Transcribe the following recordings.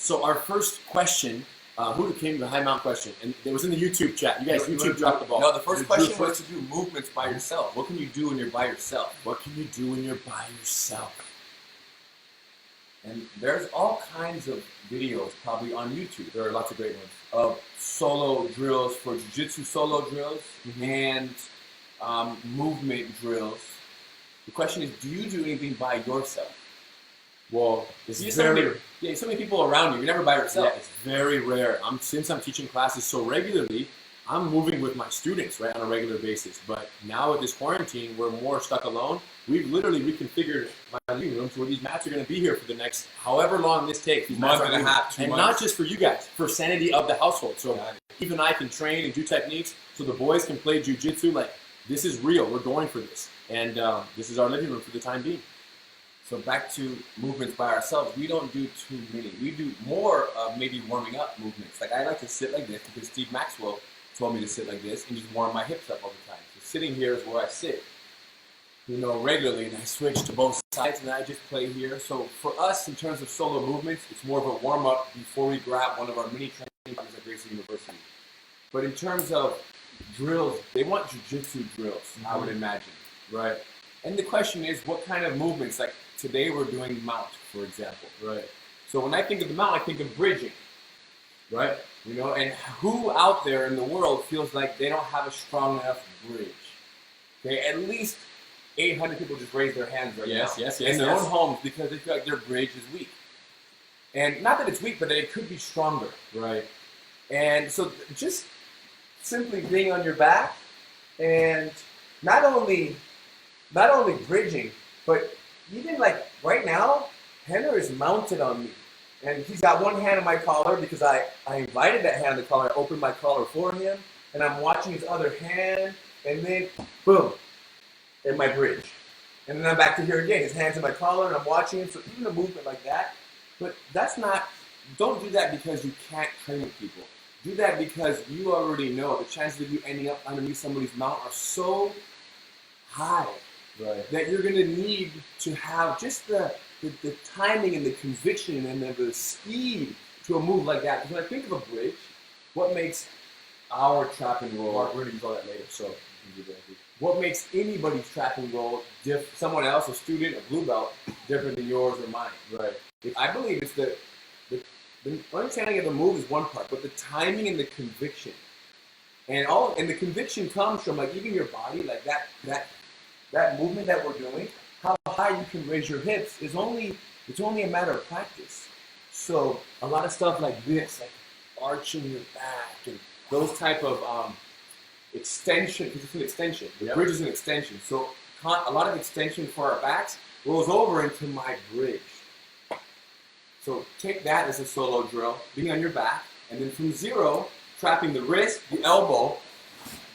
So our first question, who came to the high mount question? And it was in the YouTube chat. You guys, YouTube dropped the ball. No, the first question was to do movements by yourself. What can you do when you're by yourself? What can you do when you're by yourself? And there's all kinds of videos probably on YouTube. There are lots of great ones. Of solo drills for jiu-jitsu solo drills and movement drills. The question is, do you do anything by yourself? Well, so many people around you. You're never by yourself. Yeah, it's very rare. Since I'm teaching classes so regularly, I'm moving with my students, right, on a regular basis. But now with this quarantine, we're more stuck alone. We've literally reconfigured my living room to where these mats are going to be here for the next however long this takes. These month and a half, 2 and months. Not just for you guys, for sanity of the household. So even I can train and do techniques, so the boys can play jiu-jitsu. Like, this is real. We're going for this. And this is our living room for the time being. So back to movements by ourselves, we don't do too many. We do more of maybe warming up movements. Like, I like to sit like this because Steve Maxwell told me to sit like this and just warm my hips up all the time. So sitting here is where I sit, regularly, and I switch to both sides and I just play here. So for us, in terms of solo movements, it's more of a warm-up before we grab one of our mini training classes at Gracie University. But in terms of drills, they want jiu-jitsu drills, I would imagine. Right. And the question is, what kind of movements? Like today we're doing mount, for example. Right. So when I think of the mount, I think of bridging. Right? And who out there in the world feels like they don't have a strong enough bridge? Okay, at least 800 people just raise their hands right now. Yes, in their own homes because they feel like their bridge is weak. And not that it's weak, but that it could be stronger. Right. And so just simply being on your back and not only bridging, but even like right now, Rener is mounted on me. And he's got one hand on my collar because I invited that hand on the collar. I opened my collar for him, and I'm watching his other hand, and then boom, in my bridge. And then I'm back to here again. His hand's in my collar, and I'm watching him. So even a movement like that, but don't do that because you can't train with people. Do that because you already know the chances of you ending up underneath somebody's mount are so high that you're going to need to have just the timing and the conviction and the speed to a move like that. Because when I think of a bridge, what makes our trap and roll, Mark, we're going to use all that later, so what makes anybody's trap and roll, someone else, a student, a blue belt, different than yours or mine? Right. I believe it's the understanding of the move is one part, but the timing and the conviction. And the conviction comes from like even your body, like that movement that we're doing, how high you can raise your hips it's only a matter of practice. So a lot of stuff like this, like arching your back and those type of extension, because it's an extension. The bridge is an extension. So a lot of extension for our backs rolls over into my bridge. So take that as a solo drill, being on your back, and then from zero, trapping the wrist, the elbow,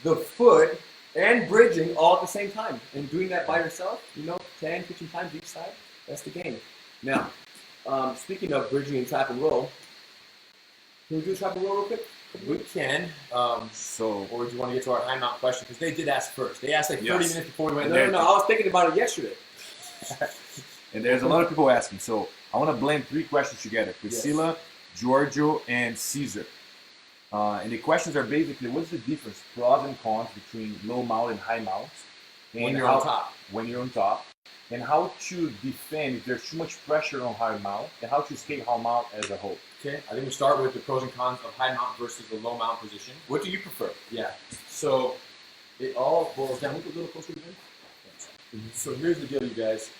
the foot, and bridging all at the same time. And doing that by yourself, 10, 15 times each side, that's the game. Now, speaking of bridging and trap and roll, can we do trap and roll real quick? We can. Or do you want to get to our high mount question? Because they did ask first. They asked like 30 minutes before we went. No, I was thinking about it yesterday. And there's a lot of people asking, so I want to blend 3 questions together. Priscilla, Giorgio, and Caesar. And the questions are basically, what's the difference, pros and cons, between low mount and high mount? When you're on top. When you're on top. And how to defend if there's too much pressure on high mount, and how to skate high mount as a whole. Okay, I think we start with the pros and cons of high mount versus the low mount position. What do you prefer? Yeah, so it all boils down. Look a little closer again. So here's the deal, you guys.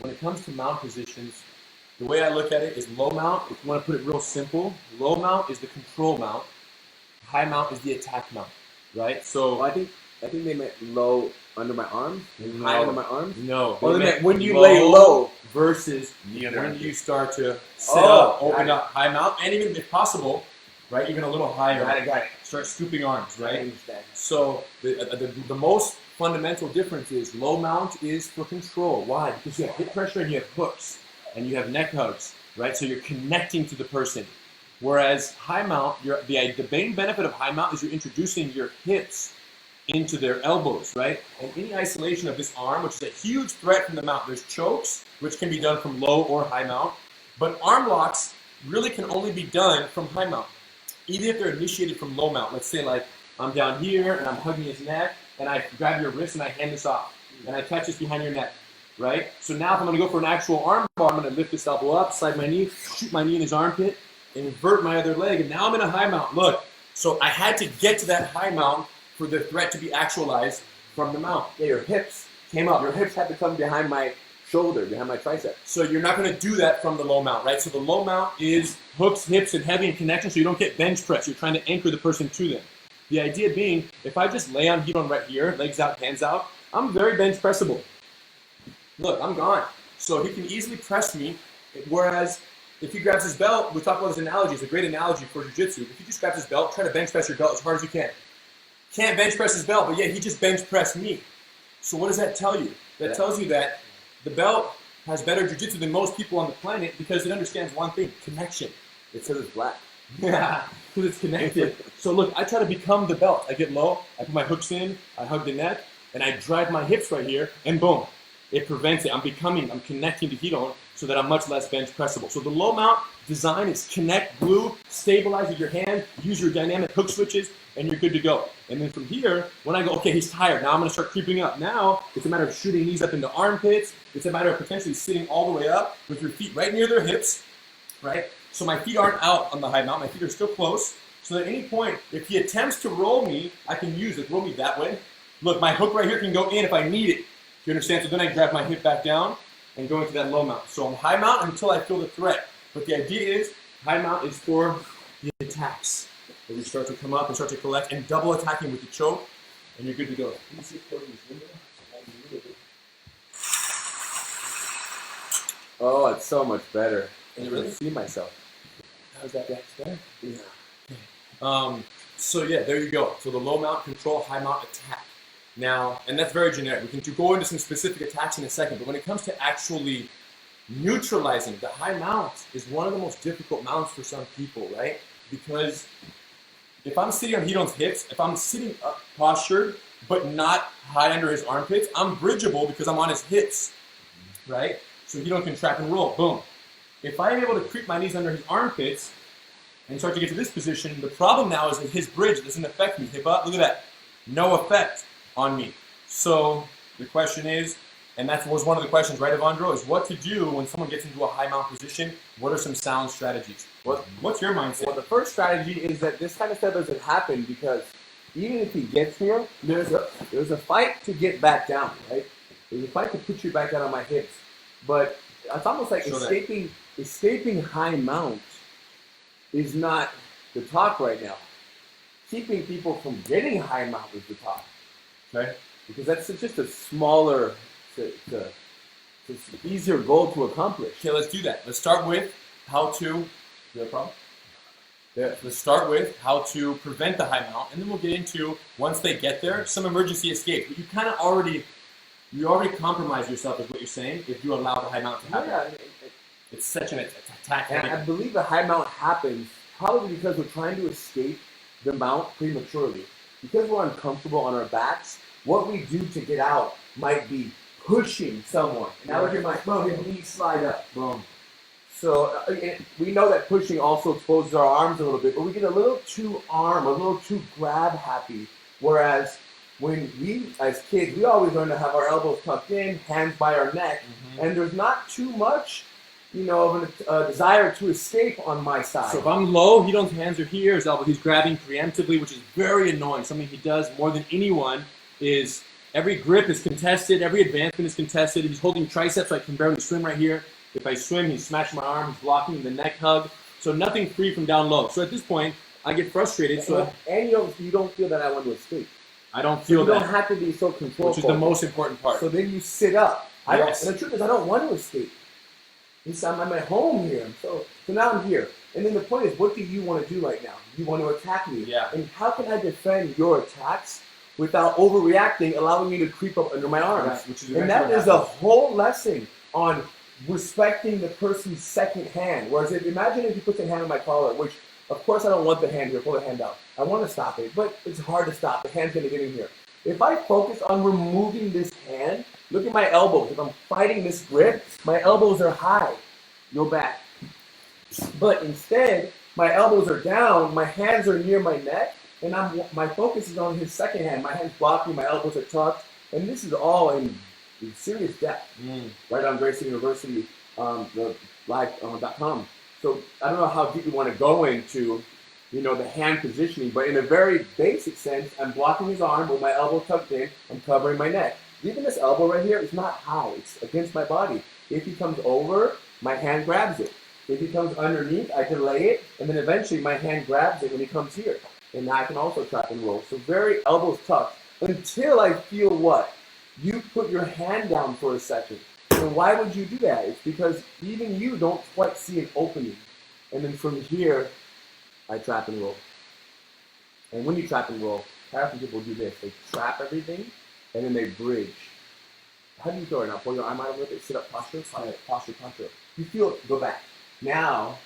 When it comes to mount positions, the way I look at it is low mount, if you want to put it real simple, low mount is the control mount, high mount is the attack mount, right? So I think they meant low under my arms and high under my arms. No. They meant when you lay low versus when you start to sit up, open up high mount, and even if possible, right, even a little higher. Got it. Start scooping arms, right? I understand. So the most fundamental difference is low mount is for control. Why? Because you have hip pressure and you have hooks and you have neck hugs, right? So you're connecting to the person. Whereas high mount, the main benefit of high mount is you're introducing your hips into their elbows, right? And any isolation of this arm, which is a huge threat from the mount. There's chokes, which can be done from low or high mount, but arm locks really can only be done from high mount. Even if they're initiated from low mount. Let's say like I'm down here and I'm hugging his neck and I grab your wrist and I hand this off and I catch this behind your neck, right? So now if I'm gonna go for an actual arm bar, I'm gonna lift this elbow up, slide my knee, shoot my knee in his armpit, invert my other leg, and now I'm in a high mount. Look, so I had to get to that high mount for the threat to be actualized from the mount. Yeah, your hips came up. Your hips had to come behind my shoulder, behind my tricep. So you're not going to do that from the low mount, right? So the low mount is hooks, hips, and heavy in connection, so you don't get bench press. You're trying to anchor the person to them. The idea being, if I just lay on Hedon right here, legs out, hands out, I'm very bench pressable. Look, I'm gone. So he can easily press me, whereas if he grabs his belt, we talk about this analogy, it's a great analogy for jiu-jitsu. If he just grabs his belt, try to bench press your belt as hard as you can. Can't bench press his belt, but yet he just bench pressed me. So what does that tell you? That tells you that the belt has better jiu-jitsu than most people on the planet because it understands one thing, connection. It says it's black. Yeah, because it's connected. So look, I try to become the belt. I get low, I put my hooks in, I hug the neck, and I drive my hips right here, and boom. It prevents it. I'm connecting to Hedon so that I'm much less bench pressable. So the low mount design is connect, glue, stabilize with your hand, use your dynamic hook switches, and you're good to go. And then from here, when I go, okay, he's tired. Now I'm going to start creeping up. Now it's a matter of shooting knees up into armpits. It's a matter of potentially sitting all the way up with your feet right near their hips, right? So my feet aren't out on the high mount. My feet are still close. So at any point, if he attempts to roll me, I can use it. Roll me that way. Look, my hook right here can go in if I need it. You understand? So then I grab my hip back down and go into that low mount. So I'm high mount until I feel the threat. But the idea is high mount is for the attacks. Where we start to come up and start to collect and double attacking with the choke, and you're good to go. Oh, it's so much better. Can you really see myself? How's that better? Yeah. So yeah, there you go. So the low mount control, high mount attack. Now, and that's very generic. We can go into some specific attacks in a second, but when it comes to actually neutralizing, the high mount is one of the most difficult mounts for some people, right? Because if I'm sitting on Hedon's hips, if I'm sitting up postured, but not high under his armpits, I'm bridgeable because I'm on his hips, right? So Hedon can trap and roll, boom. If I'm able to creep my knees under his armpits and start to get to this position, the problem now is that his bridge doesn't affect me. Hip up, look at that. No effect on me. So the question is, and that was one of the questions, right, Evandro, is what to do when someone gets into a high mount position. What are some sound strategies? What's your mindset? Well, the first strategy is that this kind of stuff doesn't happen because even if he gets here, there's a fight to get back down, right? There's a fight to put you back down on my hips. But it's almost like escaping high mount is not the talk right now. Keeping people from getting high mount is the talk. Okay. Because that's just a smaller, it's an easier goal to accomplish. Okay, let's do that. Let's start with how to. You have a problem? Yeah. Let's start with how to prevent the high mount, and then we'll get into, once they get there, some emergency escapes. But you kind of already compromise yourself, is what you're saying, if you allow the high mount to happen. Yeah, it's such an attack. And I believe the high mount happens probably because we're trying to escape the mount prematurely. Because we're uncomfortable on our backs, what we do to get out might be pushing someone. Now look at my knee slide up. Boom. So we know that pushing also exposes our arms a little bit, but we get a little too grab happy. Whereas when we, as kids, we always learn to have our elbows tucked in, hands by our neck, and there's not too much, of a desire to escape on my side. So if I'm low, Hedon's hands are here, his elbow, he's grabbing preemptively, which is very annoying. Something he does more than anyone is every grip is contested, every advancement is contested. He's holding triceps, so I can barely swim right here. If I swim, he's smashing my arm, he's blocking the neck hug. So nothing free from down low. So at this point, I get frustrated. And you don't feel that I want to escape. I don't feel that. You don't have to be so controlled. Which is the most important part. So then you sit up. And the truth is, I don't want to escape. I'm at home here. So now I'm here. And then the point is, what do you want to do right now? You want to attack me. Yeah. And how can I defend your attacks without overreacting, allowing you to creep up under my arms? And that is a whole lesson on respecting the person's second hand. Whereas imagine if you put your hand on my collar, which of course I don't want the hand here, pull the hand out. I want to stop it, but it's hard to stop. The hand's going to get in here. If I focus on removing this hand, look at my elbows. If I'm fighting this grip, my elbows are high. Go back. But instead, my elbows are down, my hands are near my neck, and my focus is on his second hand. My hand's blocking, my elbows are tucked, and this is all in serious depth. Right on Gracie University, the live.com. So I don't know how deep you want to go into, the hand positioning, but in a very basic sense, I'm blocking his arm with my elbow tucked in. I'm covering my neck. Even this elbow right here is not high. It's against my body. If he comes over, my hand grabs it. If he comes underneath, I can lay it, and then eventually my hand grabs it when he comes here. And now I can also trap and roll. So very elbows tucked until I feel what? You put your hand down for a second. And why would you do that? It's because even you don't quite see an opening. And then from here, I trap and roll. And when you trap and roll, half the people do this. They trap everything, and then they bridge. How do you throw it now? Pull your arm out a little bit, sit up, posture, posture. You feel it, go back. Now,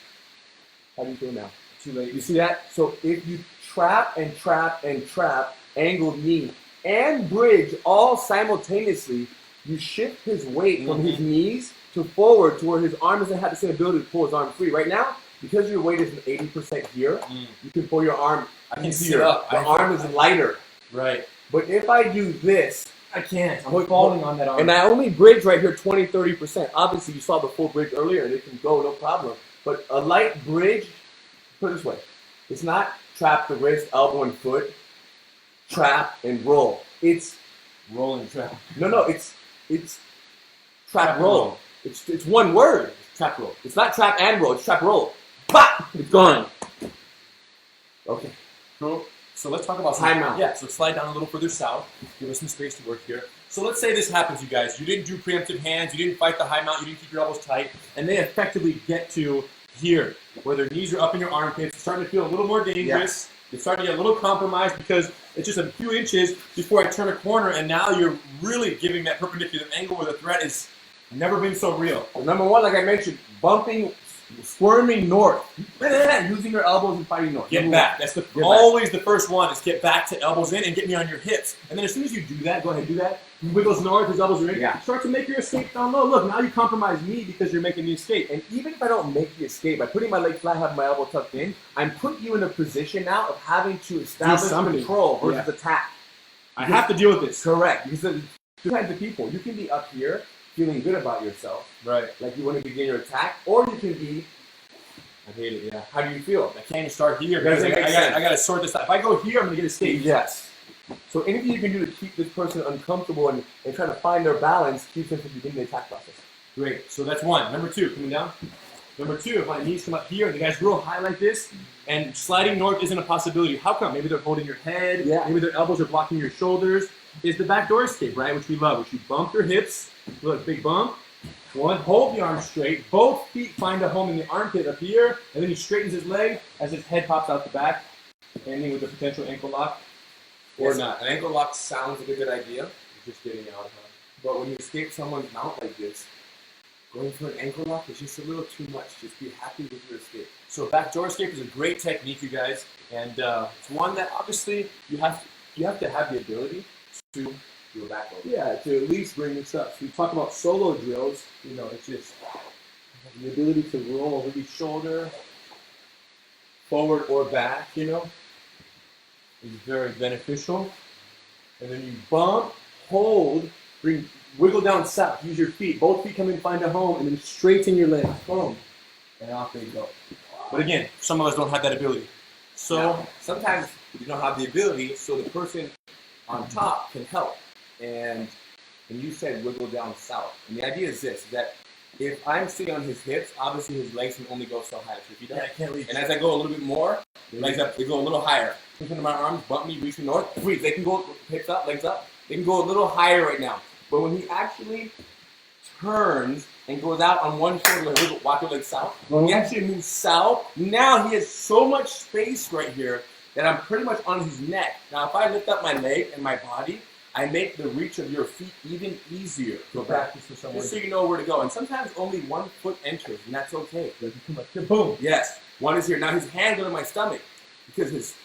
how do you feel now? Too late. You see that? So if you trap and trap and trap, angled knee, and bridge all simultaneously, you shift his weight from his knees to forward to where his arm doesn't have the same ability to pull his arm free. Right now, because your weight is 80% here, you can pull your arm easier. The arm is lighter. Right. But if I do this, I can't. I'm falling on that arm. And I only bridge right here 20, 30%. Obviously, you saw the full bridge earlier, and it can go, no problem. But a light bridge, put it this way, it's not trap the wrist, elbow, and foot, trap and roll. It's roll and trap. No, it's trap roll. It's one word. It's trap roll. It's not trap and roll. It's trap roll. Bah! It's gone. Okay. Cool. So let's talk about timeout. Yeah. So slide down a little further south. Give us some space to work here. So let's say this happens, you guys. You didn't do preemptive hands. You didn't fight the high mount. You didn't keep your elbows tight, and they effectively get to here, where their knees are up in your armpits. It's starting to feel a little more dangerous. It's starting to get a little compromised because it's just a few inches before I turn a corner, and now you're really giving that perpendicular angle where the threat has never been so real. Well, number one, like I mentioned, bumping, squirming north, using your elbows and fighting north. Get back. That's always the first one, is get back to elbows in and get me on your hips. And then as soon as you do that, go ahead and do that. He wiggles north, his elbows are in. Yeah. Start to make your escape down low. Look, now you compromise me because you're making the escape. And even if I don't make the escape, by putting my leg flat, having my elbow tucked in, I'm putting you in a position now of having to establish control versus attack. I have to deal with this. Correct. Because there's two kinds of people. You can be up here feeling good about yourself. Right. Like you want to begin your attack. Or you can be, I hate it, yeah. How do you feel? I can't even start here. I got to sort this out. If I go here, I'm going to get escape. Yes. So anything you can do to keep this person uncomfortable and trying to find their balance keeps them from beginning the attack process. Great. So that's one. Number two, coming down. Number two, if my knees come up here, the guy's real high like this, and sliding north isn't a possibility. How come? Maybe they're holding your head. Yeah. Maybe their elbows are blocking your shoulders. Is the backdoor escape, right? Which we love. Which you bump your hips. Look, big bump. One, hold the arm straight. Both feet find a home in the armpit up here, and then he straightens his leg as his head pops out the back, ending with a potential ankle lock. Or not. An ankle lock sounds like a good idea. Just getting out of it. But when you escape someone's mount like this, going for an ankle lock is just a little too much. Just be happy with your escape. So backdoor escape is a great technique, you guys, and it's one that obviously you have to have the ability to do a back over. Yeah, to at least bring this up. So we talk about solo drills. It's just the ability to roll over the shoulder, forward or back. Is very beneficial. And then you bump, hold, wiggle down south. Use your feet. Both feet come in, find a home, and then straighten your legs. Boom. And off they go. But again, some of us don't have that ability. So now, sometimes you don't have the ability, so the person on top can help. And you said wiggle down south. And the idea is this, that if I'm sitting on his hips, obviously his legs can only go so high. So if he does, I can't reach. And as I go a little bit more, legs up, they go a little higher. Push into my arms, bump me, reach me north, freeze. They can go hips up, legs up. They can go a little higher right now. But when he actually turns and goes out on one shoulder, like walk your legs south, when he actually moves south, now he has so much space right here that I'm pretty much on his neck. Now if I lift up my leg and my body, I make the reach of your feet even easier. Go practice for someone. Just so you know where to go. And sometimes only 1 foot enters, and that's okay. Boom. Yes. One is here. Now his hands are on my stomach because his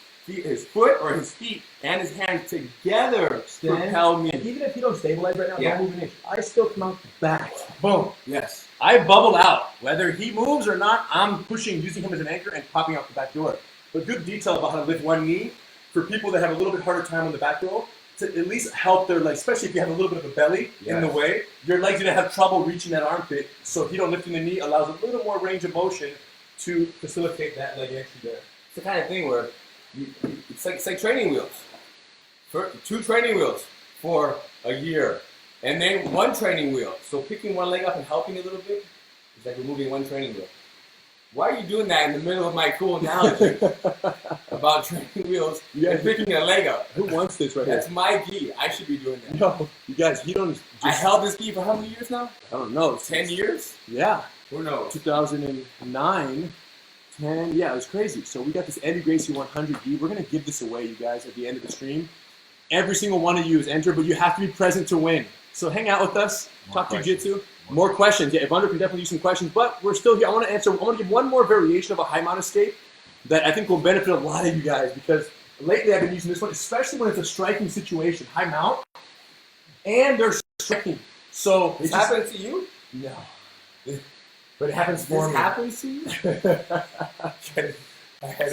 foot or his feet and his hands together propel me. And even if you don't stabilize right now, Yeah. don't move an inch. I still come out back. Boom. Yes. I bubble out. Whether he moves or not, I'm pushing, using him as an anchor and popping out the back door. But good detail about how to lift one knee for people that have a little bit harder time on the back row to at least help their legs, especially if you have a little bit of a belly in the way. Your legs are going to have trouble reaching that armpit. So if you don't lifting the knee, allows a little more range of motion to facilitate that leg entry there. It's the kind of thing where it's like training wheels. For 2 training wheels for a year, and then 1 training wheel. So picking one leg up and helping a little bit is like removing 1 training wheel. Why are you doing that in the middle of my cool analogy about training wheels and picking a leg up? Who wants this right That's here? my gi. I should be doing that. No, you guys, you don't. I held this gi for how many years now? I don't know. 10 years? Yeah. Who knows? 2009, 10, yeah, it was crazy. So we got this Gracie 100D. We're going to give this away, you guys, at the end of the stream. Every single one of you is entered, but you have to be present to win. So hang out with us, talk jiu-jitsu. More questions. Yeah, Evander can definitely use some questions, but we're still here. I want to give one more variation of a high mount escape that I think will benefit a lot of you guys, because lately I've been using this one, especially when it's a striking situation. High mount, and they're striking. So This happens to you? No. But it happens for This me. happens to you?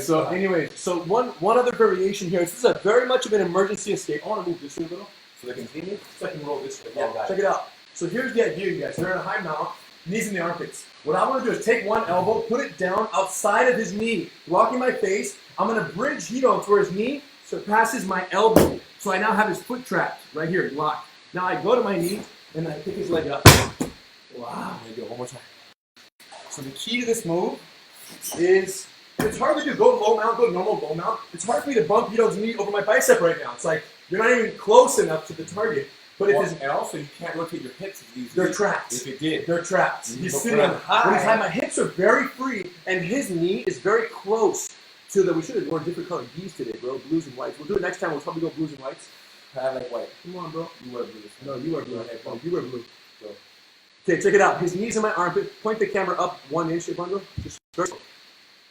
So anyway, so one other variation here. This is a very much of an emergency escape. I want to move this way a little so they can see me. So I can roll this way. Yeah, check it out. So here's the idea, you guys. They're in a high mount, knees in the armpits. What I want to do is take one elbow, put it down outside of his knee, rocking my face. I'm going to bridge Hito to where his knee surpasses my elbow. So I now have his foot trapped right here, locked. Now I go to my knee and I pick his leg up. Wow. There you go. One more time. So the key to this move is, it's hard to do. Go low mount, go normal low mount. It's hard for me to bump Hito's knee over my bicep right now. It's like you're not even close enough to the target. But and also, you can't rotate your hips as easily. They're trapped. If it did. They're trapped. Mm-hmm. He's sitting on high. When he's high, my hips are very free, and his knee is very close to the. We should have worn different colored geese today, bro. Blues and whites. We'll do it next time. We'll probably go blues and whites. I like white. Come on, bro. You wear blue. No, you wear blue. Oh, you wear blue. So. Okay, check it out. His knees in my armpit. Point the camera up 1 inch, Evandro. Just very close.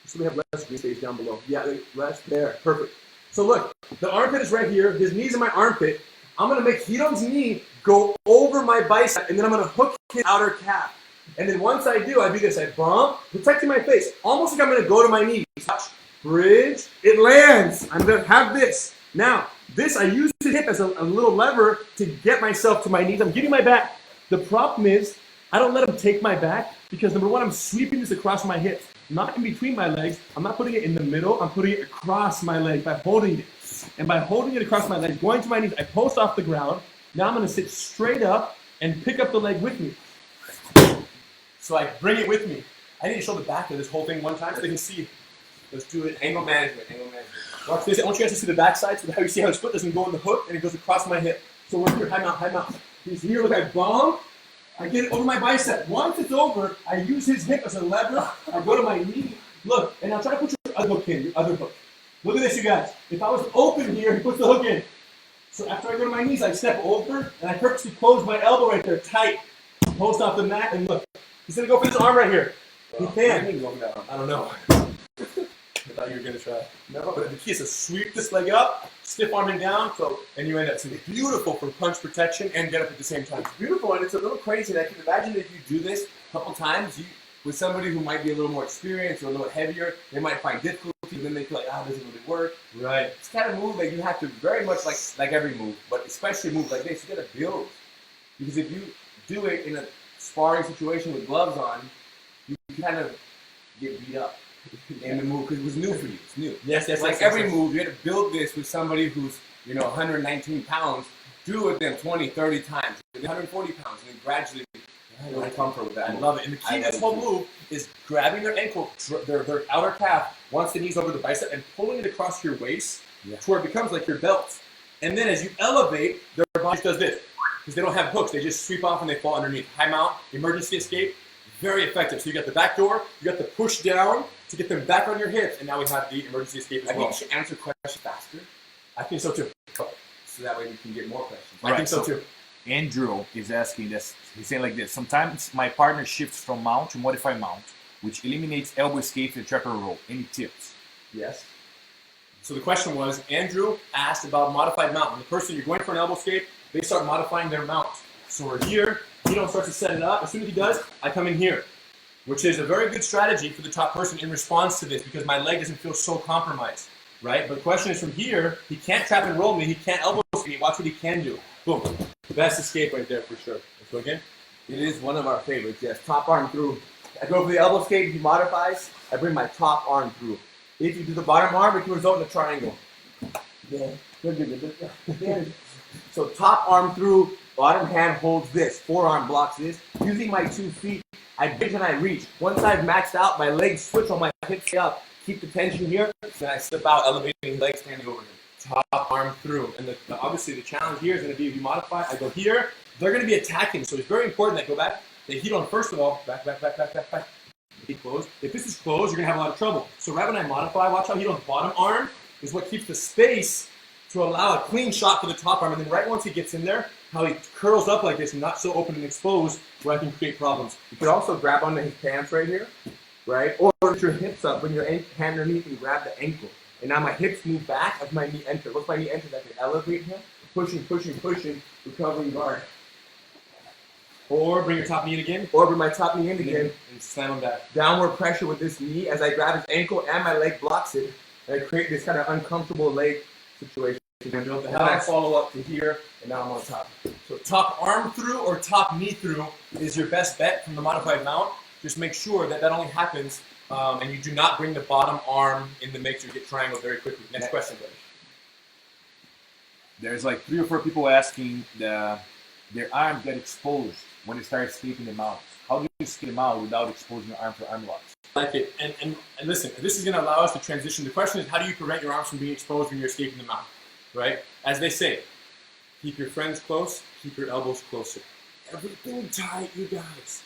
So we have less green space down below. Yeah, less there. Perfect. So look, the armpit is right here. His knee's in my armpit. I'm going to make Hito's knee go over my bicep, and then I'm going to hook his outer calf. And then once I do this. I bump, protecting my face, almost like I'm going to go to my knees. Touch, bridge, it lands. I'm going to have this. Now, this, I use his hip as a little lever to get myself to my knees. I'm getting my back. The problem is, I don't let him take my back because, number one, I'm sweeping this across my hips. Not in between my legs. I'm not putting it in the middle. I'm putting it across my legs by holding it. And by holding it across my legs, going to my knees, I post off the ground. Now I'm going to sit straight up and pick up the leg with me. So I bring it with me. I need to show the back of this whole thing one time so they can see. Let's do it. Angle management. Watch this. I want you guys to see the back side so how you see how his foot doesn't go in the hook and it goes across my hip. So we're here, high mount. He's here, look, I bump. I get it over my bicep. Once it's over, I use his hip as a lever. I go to my knee. Look, and I'll try to put your other hook in, your other hook. Look at this, you guys. If I was open here, he puts the hook in. So after I go to my knees, I step over, and I purposely close my elbow right there, tight. Post off the mat, and look. He's going to go for this arm right here. He can. I don't know. I thought you were going to try. No, but the key is to sweep this leg up, stiff arming down, and you end up. So it's beautiful for punch protection and get up at the same time. It's beautiful, and it's a little crazy. And I can imagine if you do this a couple times, with somebody who might be a little more experienced or a little heavier, they might find difficulty, and then they feel like, it doesn't really work. Right. It's the kind of move that you have to very much like every move, but especially a move like this, you got to build. Because if you do it in a sparring situation with gloves on, you kind of get beat up in the move because it was new for you. It's new. Yes. Like every move, you had to build this with somebody who's 119 pounds. Do it with them 20, 30 times. 140 pounds, and then gradually really comfort with that. I love it. And the key to this whole move is grabbing their ankle, their outer calf, once the knee's over the bicep, and pulling it across your waist to where it becomes like your belt. And then as you elevate, their body does this. Because they don't have hooks, they just sweep off and they fall underneath. High mount, emergency escape, very effective. So you got the back door, you got the push down to get them back on your hips, and now we have the emergency escape as I well. think you should answer questions faster, I think so too. so that way we can get more questions. I think so too. Andrew is asking this. He's saying like this. Sometimes my partner shifts from mount to modify mount, which eliminates elbow escape and trapper roll. Any tips? Yes. So the question was, Andrew asked about modified mount. When the person you're going for an elbow escape, they start modifying their mount. So we're here, he don't start to set it up. As soon as he does, I come in here, which is a very good strategy for the top person in response to this because my leg doesn't feel so compromised, right? But the question is from here, he can't trap and roll me, he can't elbow escape me. Watch what he can do. Boom. Best escape right there for sure. Let's go again. It is one of our favorites, yes. Top arm through. I go for the elbow escape, he modifies, I bring my top arm through. If you do the bottom arm, it can result in a triangle. Yeah. Good. So top arm through, bottom hand holds this, forearm blocks this. Using my 2 feet, I bridge and I reach. Once I've maxed out, my legs switch on my hips up. Keep the tension here, then I slip out, elevating legs, standing over him. Top arm through. And obviously the challenge here is going to be if you modify, I go here, they're going to be attacking. So it's very important that I go back. They heat on first of all, back. Keep closed. If this is closed, you're going to have a lot of trouble. So right when I modify, watch how heat on the bottom arm is what keeps the space to allow a clean shot for the top arm. And then right once he gets in there, how he curls up like this and not so open and exposed where I can create problems. You could also grab onto his pants right here, right? Or put your hips up, bring your hand underneath and grab the ankle. And now my hips move back as my knee enters. Once my knee enters, I can elevate him, pushing, recovering guard. Or bring your top knee in again. Or bring my top knee in again. And slam him back. Downward pressure with this knee as I grab his ankle and my leg blocks it. And I create this kind of uncomfortable leg situation. And then I follow up to here, and now I'm on top. So top arm through or top knee through is your best bet from the modified mount. Just make sure that that only happens and you do not bring the bottom arm in the mix or get triangle very quickly. Next question, buddy. There's like 3 or 4 people asking their arms get exposed when they start escaping the mounts. How do you escape them out without exposing your arm for arm locks? Like it. And listen, this is going to allow us to transition. The question is, how do you prevent your arms from being exposed when you're escaping the mount? Right? As they say, keep your friends close, keep your elbows closer. Everything tight, you guys.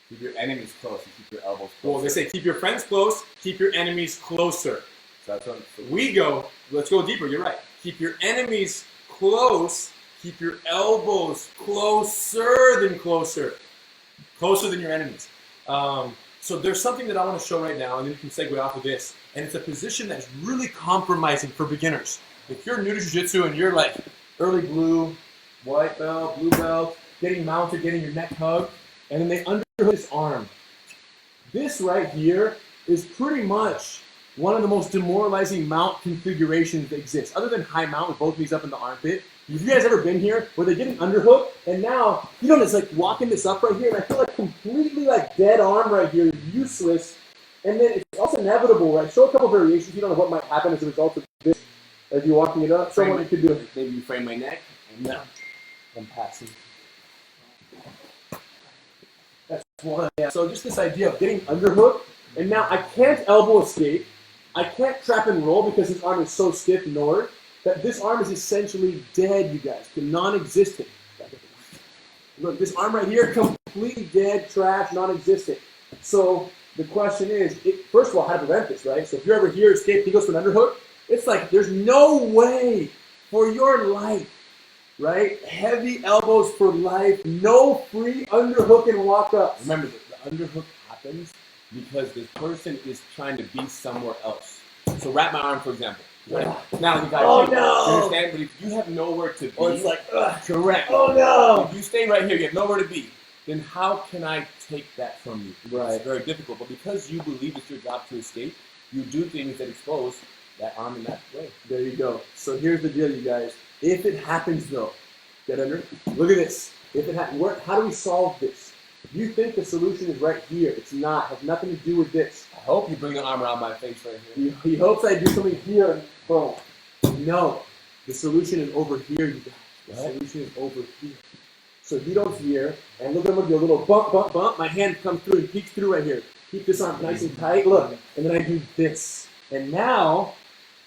Keep your enemies close and keep your elbows close. Well, they say keep your friends close, keep your enemies closer. So that's what we go, let's go deeper, you're right. Keep your enemies close, keep your elbows closer than closer. Closer than your enemies. So there's something that I want to show right now, and then you can segue off of this. And it's a position that's really compromising for beginners. If you're new to jiu-jitsu and you're like early blue, white belt, blue belt, getting mounted, getting your neck hugged, and then they underhook this arm. This right here is pretty much one of the most demoralizing mount configurations that exist. Other than high mount with both knees up in the armpit. Have you guys ever been here where they get an underhook and now, you know, it's like walking this up right here and I feel like completely like dead arm right here, useless. And then it's also inevitable, right? Show a couple variations. You don't know what might happen as a result of this. As you're walking it up, show what you could do. Maybe you frame my neck and no. I'm passing. That's one. Yeah. So just this idea of getting underhooked, and now I can't elbow escape. I can't trap and roll because his arm is so stiff north that this arm is essentially dead, you guys, non-existent. Look, this arm right here, completely dead, trash, non-existent. So the question is, first of all, how to prevent this, right? So if you're ever here, escape, he goes for an underhook. It's like there's no way for your life, right? Heavy elbows for life, no free underhook and walk up. Remember, the underhook happens because this person is trying to be somewhere else. So wrap my arm, for example. Right? Now you got no! You understand? But if you have nowhere to be, Or it's like, correct. Oh no! If you stay right here, you have nowhere to be. Then how can I take that from you? Right. It's very difficult. But because you believe it's your job to escape, you do things that expose that arm in that way. There you go. So here's the deal, you guys. If it happens, though, get under. Look at this. If it how do we solve this? You think the solution is right here. It's not. It has nothing to do with this. I hope you bring the arm around my face right here. He hopes I do something here. Boom. No. The solution is over here, you guys. The solution is over here. So he goes here, and look at him do a little bump, bump, bump. My hand comes through and peeks through right here. Keep this arm nice and tight. Look. And then I do this. And now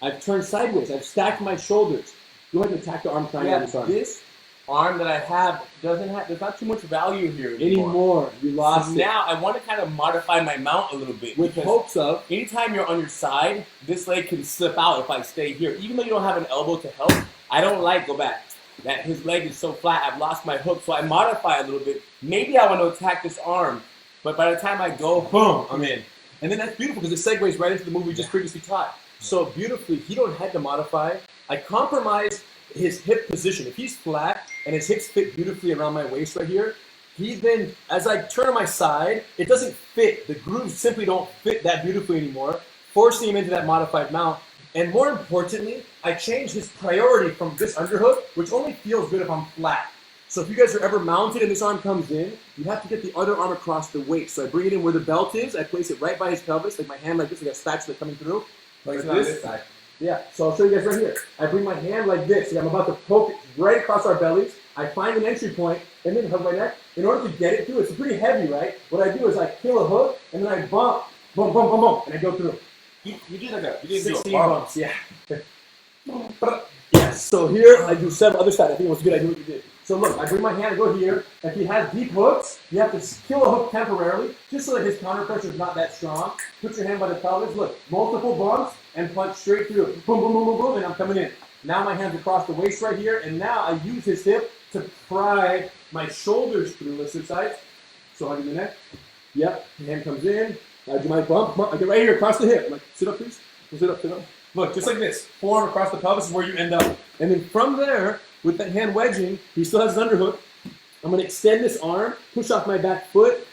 I've turned sideways. I've stacked my shoulders. Go ahead and attack the arm triangle on this arm. This arm that I have doesn't have, there's not too much value here anymore. You lost it. Now I want to kind of modify my mount a little bit. With hopes of, anytime you're on your side, this leg can slip out if I stay here. Even though you don't have an elbow to help, I don't like, go back, that his leg is so flat, I've lost my hook, so I modify a little bit. Maybe I want to attack this arm, but by the time I go, boom, I'm in. And then that's beautiful because it segues right into the move we just previously taught. so beautifully. He don't have to modify. I compromise his hip position. If he's flat and his hips fit beautifully around my waist right here, he then, as I turn on my side, it doesn't fit. The grooves simply don't fit that beautifully anymore, forcing him into that modified mount. And more importantly, I change his priority from this underhook, which only feels good if I'm flat. So if you guys are ever mounted and this arm comes in, you have to get the other arm across the waist. So I bring it in where the belt is. I place it right by his pelvis, like my hand like this, like a spatula coming through. Place Like it on this. this side. Yeah, so I'll show you guys right here. I bring my hand like this, and I'm about to poke it right across our bellies. I find an entry point, and then hug my neck. In order to get it through, it's pretty heavy, right? What I do is I kill a hook, and then I bump, boom, boom, boom, boom, and I go through. You did like a, you didn't do 16 a bar. bumps, yeah. Yes, so here I do 7 other side. I think it was a good idea what you did. So look, I bring my hand and go here. If he has deep hooks, you have to kill a hook temporarily, just so that his counter pressure is not that strong. Put your hand by the pelvis. Look, multiple bumps and punch straight through. Boom, boom, boom, boom, boom, and I'm coming in. Now my hand's across the waist right here, and now I use his hip to pry my shoulders through. Let's switch sides. So hugging the neck. Yep, the hand comes in. I do my bump. I get right here across the hip. I'm like, sit up, please. Sit up, sit up. Look, just like this. Forearm across the pelvis is where you end up. And then from there, with that hand wedging, he still has his underhook. I'm going to extend this arm, push off my back foot,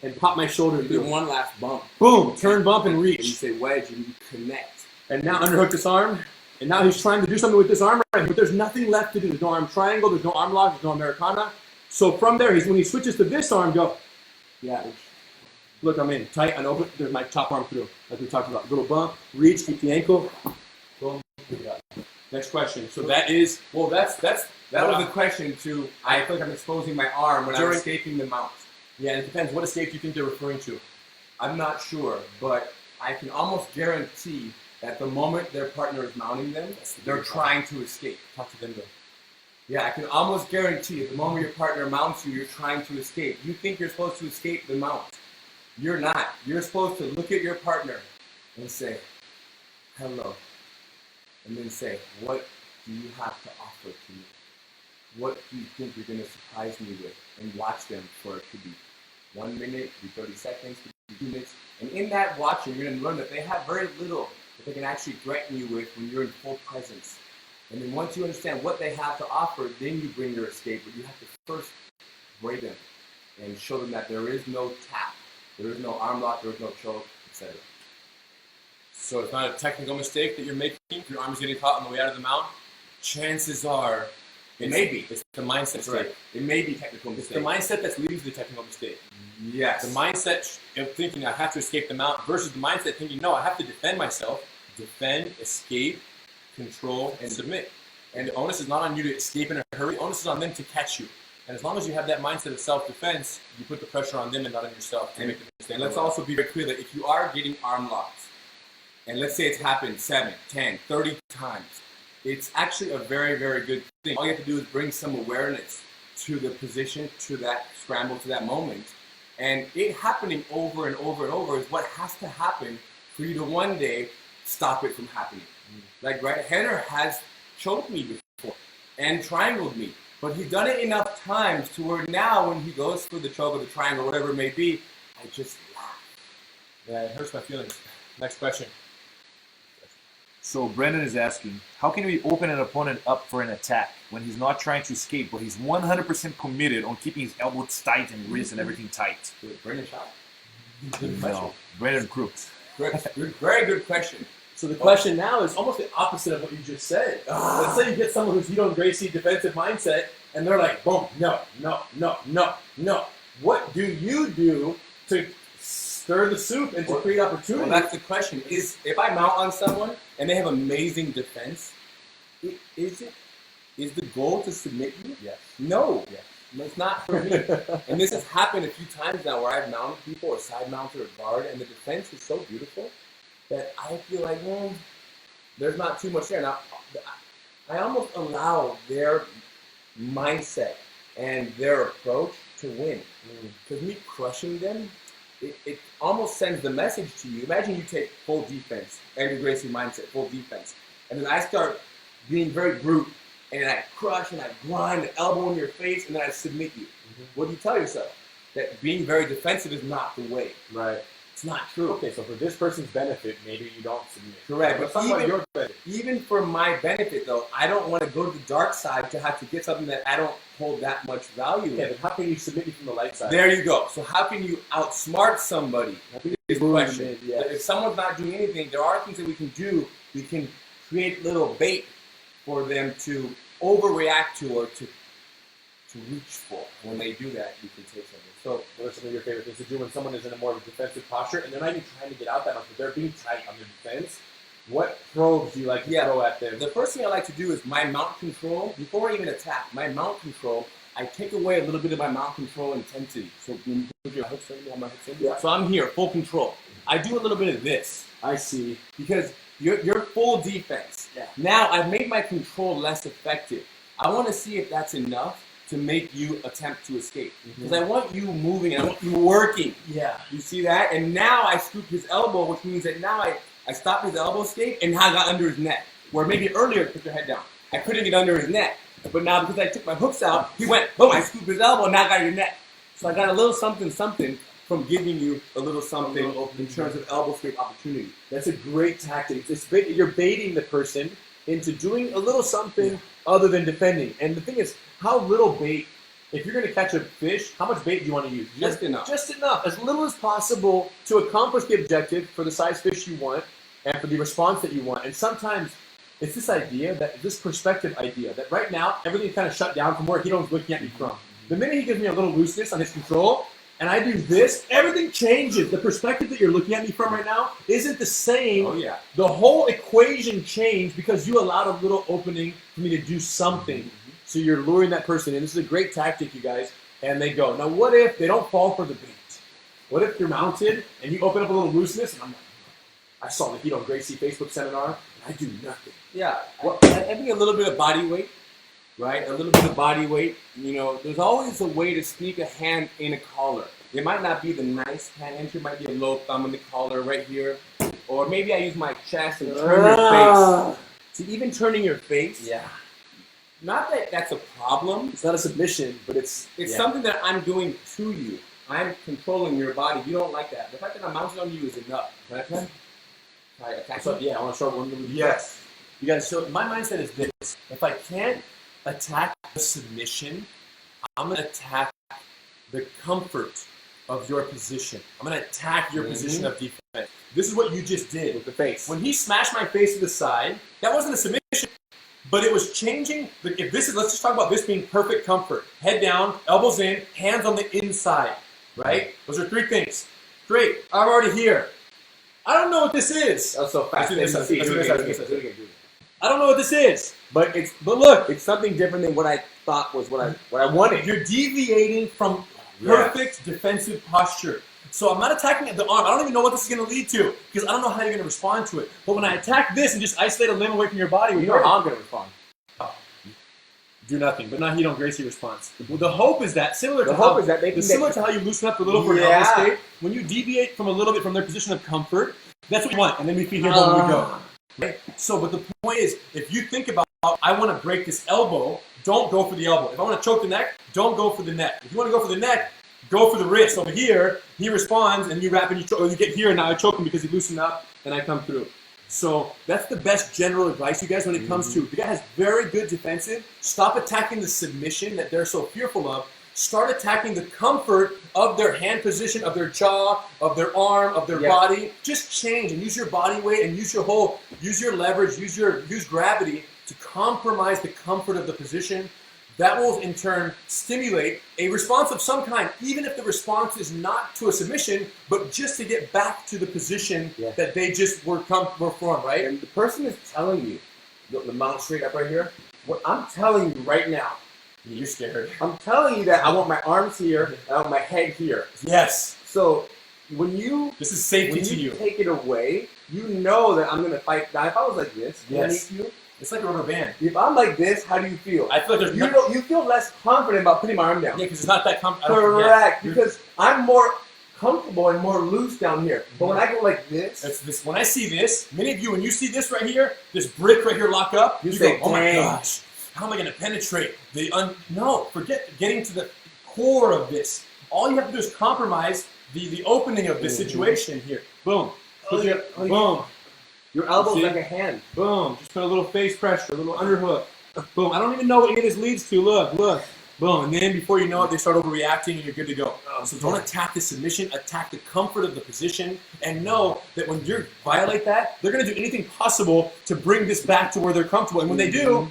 and pop my shoulder. You do one last bump. Boom, turn, bump, and And you reach. say wedge and you connect. And now underhook this arm. And now he's trying to do something with this arm right here, but there's nothing left to do. There's no arm triangle, there's no arm lock, there's no Americana. So from there, when he switches to this arm, go. Yeah. Look, I'm in. Tight, and open. There's my top arm through, like we talked about. Little bump, reach, keep the ankle. Boom. Next question. So that is, Well, that was the question too. I feel like I'm exposing my arm when I'm During- escaping the mount. yeah, it depends. What escape do you think they're referring to? I'm not sure, but I can almost guarantee that the moment their partner is mounting them, they're trying to escape. Talk to them though. Yeah, I can almost guarantee the moment your partner mounts you, you're trying to escape. You think you're supposed to escape the mount. You're not. You're supposed to look at your partner and say, hello. And then say, what do you have to offer to me? What do you think you're going to surprise me with? And watch them for it could be 1 minute, could be 30 seconds, could be 2 minutes. And in that watching, you're going to learn that they have very little that they can actually threaten you with when you're in full presence. And then once you understand what they have to offer, then you bring your escape. But you have to first break them and show them that there is no tap, there is no arm lock, there is no choke, etc. So it's not a technical mistake that you're making. If your arm is getting caught on the way out of the mount, chances are It may be. It's the mindset. That's right. It may be technical It's mistake. the mindset that's leading to the technical mistake. Yes. The mindset of thinking I have to escape the mount versus the mindset thinking, no, I have to defend myself. Defend, escape, control, and submit. And the onus is not on you to escape in a hurry. The onus is on them to catch you. And as long as you have that mindset of self-defense, you put the pressure on them and not on yourself to make the mistake. And let's also be very clear that if you are getting arm locks, and let's say it's happened 7, 10, 30 times, it's actually a very, very good thing. All you have to do is bring some awareness to the position, to that scramble, to that moment. And it happening over and over and over is what has to happen for you to one day stop it from happening. Like, right, Rener has choked me before and triangled me. But he's done it enough times to where now when he goes for the choke or the triangle, whatever it may be, I just laugh. Yeah, it hurts my feelings. Next question. So Brendan is asking, how can we open an opponent up for an attack when he's not trying to escape, but he's 100% committed on keeping his elbows tight and wrist and everything tight? Brendan shot. No, Brendan Crooks. Very good question. So the question now is almost the opposite of what you just said. Let's say you get someone who's Vito and Gracie defensive mindset, and they're like, boom, no. What do you do to stir the soup and to create opportunity? Well, that's the question. Is if I mount on someone and they have amazing defense, is the goal to submit you? Yes. No. Yes. It's not for me. And this has happened a few times now where I've mounted people or side mounted or guard, and the defense is so beautiful that I feel like, well, there's not too much there. Now, I almost allow their mindset and their approach to win. Because me crushing them, it almost sends the message to you. Imagine you take full defense, Andrew Gracie mindset, full defense, and then I start being very brute, and I crush and I grind the elbow in your face, and then I submit you. What do you tell yourself? That being very defensive is not the way. Right. It's not true. Okay, so for this person's benefit, maybe you don't submit. Correct. But But about your benefit. even for my benefit, though, I don't want to go to the dark side to have to get something that I don't hold that much value Okay, in. then how can you submit me from the light side? There you go. So how can you outsmart somebody? Is the question. Yes. If someone's not doing anything, there are things that we can do. We can create little bait for them to overreact to or to reach for. When they do that, you can take something. So, what are some of your favorite things to do when someone is in a more of a defensive posture and they're not even trying to get out that much, but they're being tight on their defense? What probes do you like to throw at them? The first thing I like to do is my mount control. Before I even attack, my mount control, I take away a little bit of my mount control intensity. So when you put your hooks in, you have my hooks in. Yeah. So I'm here, full control. I do a little bit of this I see. because you're full defense. Yeah. Now I've made my control less effective. I want to see if that's enough to make you attempt to escape. Because I want you moving and I want you working. Yeah. You see that? And now I scoop his elbow, which means that now I stopped his elbow escape and now I got under his neck. Where maybe earlier, put your head down, I couldn't get under his neck. But now because I took my hooks out, he went, boom, I scooped his elbow, now I got your neck. So I got a little something from giving you a little something in terms of elbow scrape opportunity. That's a great tactic. You're baiting the person into doing a little something other than defending. And the thing is, how little bait, if you're going to catch a fish, how much bait do you want to use? Just enough. Just enough. As little as possible to accomplish the objective for the size fish you want and for the response that you want. And sometimes it's this perspective idea, that right now, everything's kind of shut down from where Hito's looking at me from. The minute he gives me a little looseness on his control, and I do this, everything changes. The perspective that you're looking at me from right now isn't the same. Oh, yeah. The whole equation changed because you allowed a little opening for me to do something. So you're luring that person in. This is a great tactic, you guys. And they go. Now, what if they don't fall for the bait? What if you're mounted and you open up a little looseness? And I'm like, I saw the Hito and Gracie Facebook seminar, and I do nothing. Yeah. Well, I think a little bit of body weight, right? A little bit of body weight. You know, there's always a way to sneak a hand in a collar. It might not be the nice hand entry. It might be a low thumb in the collar right here. Or maybe I use my chest and turn your face. So even turning your face. Yeah. Not that that's a problem. It's not a submission, but it's something that I'm doing to you. I'm controlling your body. You don't like that. The fact that I'm mounted on you is enough. Can I try? Try attack. So, yeah, I want to show one move. Yes. You guys, so my mindset is this. If I can't attack the submission, I'm going to attack the comfort of your position. I'm going to attack your position of defense. This is what you just did with the face. When he smashed my face to the side, that wasn't a submission, but it was changing. If this is, let's just talk about this being perfect comfort. Head down, elbows in, hands on the inside, right? Those are three things. Great, I'm already here. I don't know what this is. That's so fast. I don't know what this is, but look, it's something different than what I thought was what I wanted. You're deviating from perfect defensive posture. So I'm not attacking at the arm. I don't even know what this is going to lead to because I don't know how you're going to respond to it. But when I attack this and just isolate a limb away from your body, you know how I'm going to respond. Do nothing, but not Hito and Gracie response. Well, the hope is that similar to how you loosen up a little for an elbow escape. When you deviate from a little bit from their position of comfort, that's what you want, and then we feed here when we go. Right? So, but the point is, if you think about, I want to break this elbow, don't go for the elbow. If I want to choke the neck, don't go for the neck. If you want to go for the neck, go for the wrist. Over here, he responds, and you wrap and you choke. You get here, and now I choke him because he loosened up, and I come through. So that's the best general advice, you guys, when it comes to, the guy has very good defensive. Stop attacking the submission that they're so fearful of. Start attacking the comfort of their hand position, of their jaw, of their arm, of their body. Just change and use your body weight and use your leverage, use gravity to compromise the comfort of the position. That will in turn stimulate a response of some kind, even if the response is not to a submission, but just to get back to the position that they just were from, right? And the person is telling you, the mount straight up right here, what I'm telling you right now, you're scared. I'm telling you that I want my arms here, and I want my head here. Yes. So when you this is safety to you. Take it away, you know that I'm going to fight. Now, if I was like this, it's like a rubber band. If I'm like this, how do you feel? I feel like you feel less confident about putting my arm down. Yeah, because it's not that comfortable. Correct. Because I'm more comfortable and more loose down here. But when I go like this, when I see this, many of you, when you see this right here, this brick right here lock up, you say, go, oh my gosh, how am I going to penetrate? No, forget getting to the core of this. All you have to do is compromise the opening of this situation here. Boom. Boom. Your elbow's See? like a hand. Boom. Just put a little face pressure, a little underhook. Boom. I don't even know what any of this leads to. Look. Boom. And then before you know it, they start overreacting and you're good to go. So don't attack the submission, attack the comfort of the position, and know that when you violate that, they're going to do anything possible to bring this back to where they're comfortable. And when they do,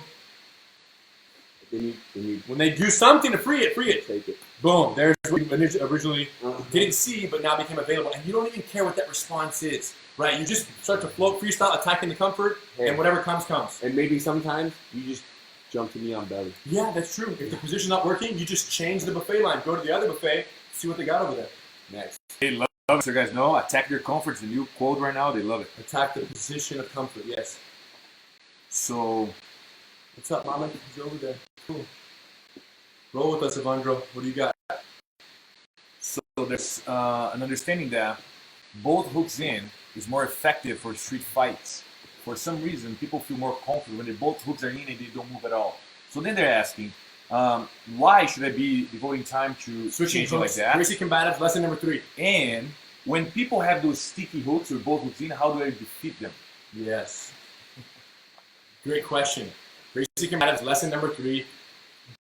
when they do something to free it. Take it. Boom. There's what you originally didn't see, but now became available. And you don't even care what that response is, right? You just start to float freestyle, attacking the comfort, and whatever comes. And maybe sometimes you just jump to knee on belly. Yeah, that's true. If the position's not working, you just change the buffet line. Go to the other buffet, see what they got over there. Next. They love it. So you guys know, attack your comfort. It's a new quote right now. They love it. Attack the position of comfort, yes. So, What's up, Mama? He's over there. Cool. Roll with us, Evandro. What do you got? so there's an understanding that both hooks in is more effective for street fights. For some reason, people feel more confident when they both hooks are in and they don't move at all. So then they're asking, why should I be devoting time to Switching changing hooks. like that? Gracie combatives, lesson number 3. And when people have those sticky hooks with both hooks in, how do I defeat them? Yes. Great question. Gracie combatives, lesson number 3.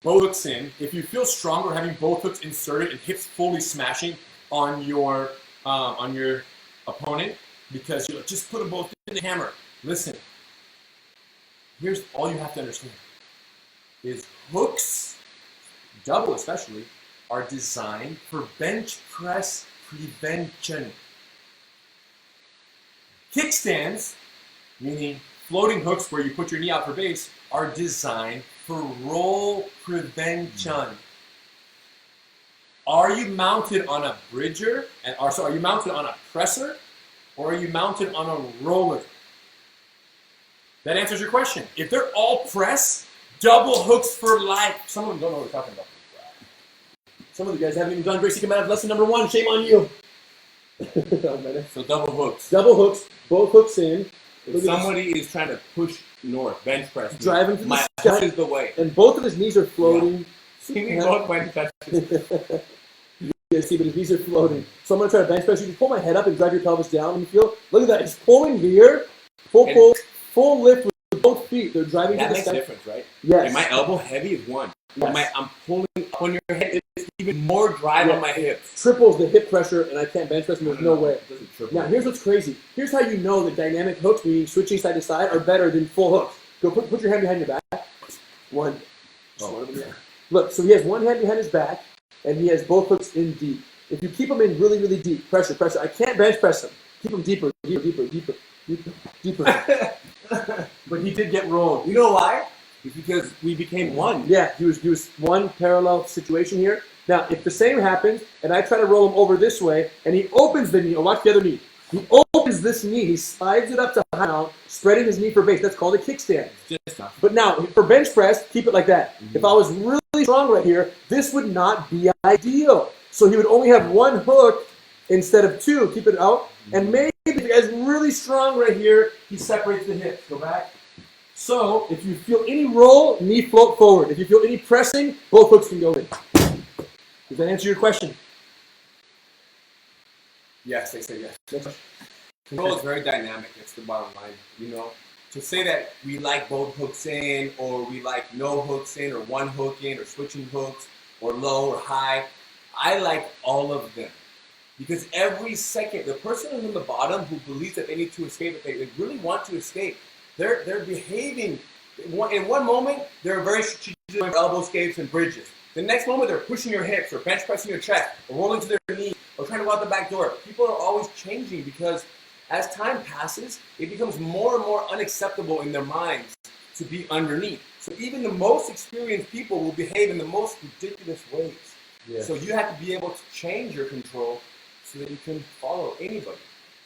Both hooks in. If you feel stronger having both hooks inserted and hips fully smashing on your opponent, because you just put them both in the hammer. Listen, here's all you have to understand is hooks, double especially, are designed for bench press prevention. Kickstands, meaning floating hooks where you put your knee out for base, are designed for roll prevention. Are you mounted on a bridger, are you mounted on a presser, or are you mounted on a roller? That answers your question. If they're all press, double hooks for life. Some of them don't know what we're talking about. Some of you guys haven't even done Gracie combatives lesson number 1. Shame on you. So double hooks. Double hooks, both hooks in. If somebody is trying to push north, bench press, Drive him to the my sky. hook is the way. And both of his knees are floating. See me both bench presses. You guys see, but his knees are floating. So I'm going to try to bench press. You can pull my head up and drive your pelvis down. And you feel, look at that. It's pulling here. Full lift with both feet. They're driving to That the makes a sky. difference, right? Yes. And my elbow heavy is 1. But Yes. I'm pulling up on your head. It's even more drive on my hips. Triples the hip pressure, and I can't bench press, and there's no way. It doesn't triple. Now, here's what's crazy. Here's how you know that dynamic hooks, meaning switching side to side, are better than full hooks. Go put your hand behind your back. One. Just one of them, yeah. Look, so he has one hand behind his back, and he has both hooks in deep. If you keep them in really, really deep, pressure, I can't bench press them. Keep them deeper. But he did get rolled. You know why? It's because we became one. Yeah, he was one parallel situation here. Now, if the same happens, and I try to roll him over this way, and he opens the knee, or watch the other knee. He opens this knee, he slides it up to high mount, spreading his knee for base. That's called a kickstand. Just enough. But now, for bench press, keep it like that. If I was really strong right here, this would not be ideal. So he would only have one hook instead of 2. Keep it out. And maybe if the guy's really strong right here, he separates the hips. Go back. So if you feel any roll, knee float forward. If you feel any pressing, both hooks can go in. Does that answer your question? Yes, they say yes. Control is very dynamic. That's the bottom line. You know, to say that we like both hooks in, or we like no hooks in, or one hook in, or switching hooks, or low or high, I like all of them. Because every second, the person who's on the bottom who believes that they need to escape, that they really want to escape, they're behaving. In one moment, they're very strategic with elbow escapes and bridges. The next moment, they're pushing your hips, or bench pressing your chest, or rolling to their knees, or trying to go out the back door. People are always changing because as time passes, it becomes more and more unacceptable in their minds to be underneath. So even the most experienced people will behave in the most ridiculous ways. Yeah. So you have to be able to change your control so that you can follow anybody.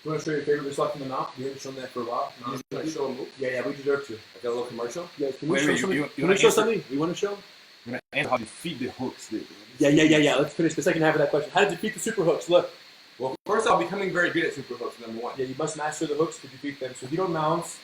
You want to show your favorite wrestler from the mouth? You haven't shown that for a while. Can I show a move? Yeah, we deserve to. Like a little commercial? Yeah, can we Wait, show wait, something? you Can wanna we show answer? something? We want to show? I'm going to answer how to feed the hooks. Yeah. Let's finish the second half of that question. How to defeat the super hooks? Look. Well, first I'll becoming very good at super hooks, number 1. Yeah, you must master the hooks to defeat them. So if you don't mounts,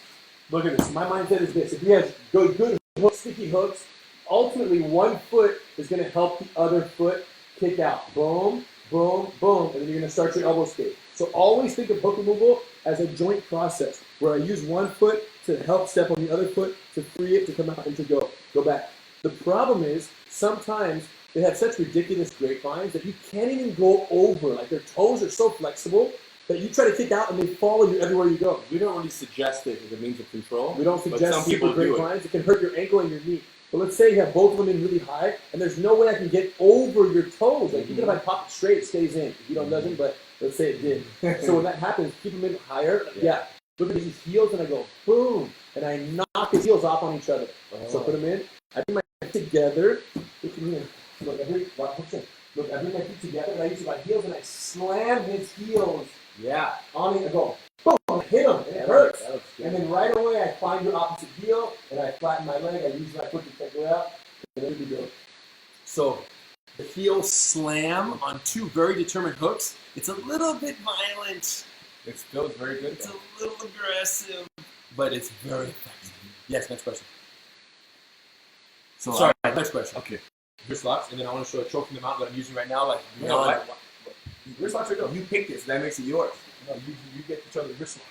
look at this. My mindset is this. If he has good hooks, sticky hooks, ultimately one foot is going to help the other foot kick out. Boom. boom, boom, and then you're gonna start your elbow skate. So always think of hook removal as a joint process where I use one foot to help step on the other foot to free it to come out and to go back. The problem is sometimes they have such ridiculous grapevines that you can't even go over. Like their toes are so flexible that you try to kick out and they follow you everywhere you go. We don't really suggest it as a means of control. We don't suggest some super people do it. grapevines. It can hurt your ankle and your knee. But let's say you have both of them in really high, and there's no way I can get over your toes. Like even if I pop it straight, it stays in. If you don't doesn't, but let's say it did. So when that happens, keep them in higher. Yeah. Look at these heels, and I go boom, and I knock his heels off on each other. So put them in. I bring my feet together. Look at me. Look, I bring my feet together, and I use my heels, and I slam his heels. Yeah. On it, I go boom, I hit him, and it hurts. And then right away, I find your opposite heel, and I flatten my leg. I use my foot to take it out, and then we go. So the heel slam on two very determined hooks. It's a little bit violent. It feels very good. It's a little aggressive, but it's very effective. Yes, next question. So Sorry, next question. Okay. Wrist locks, and then I want to show a choking amount that I'm using right now. Like, You know what? Wrist locks are good. You picked it, so that makes it yours. No, you get each other wrist lock.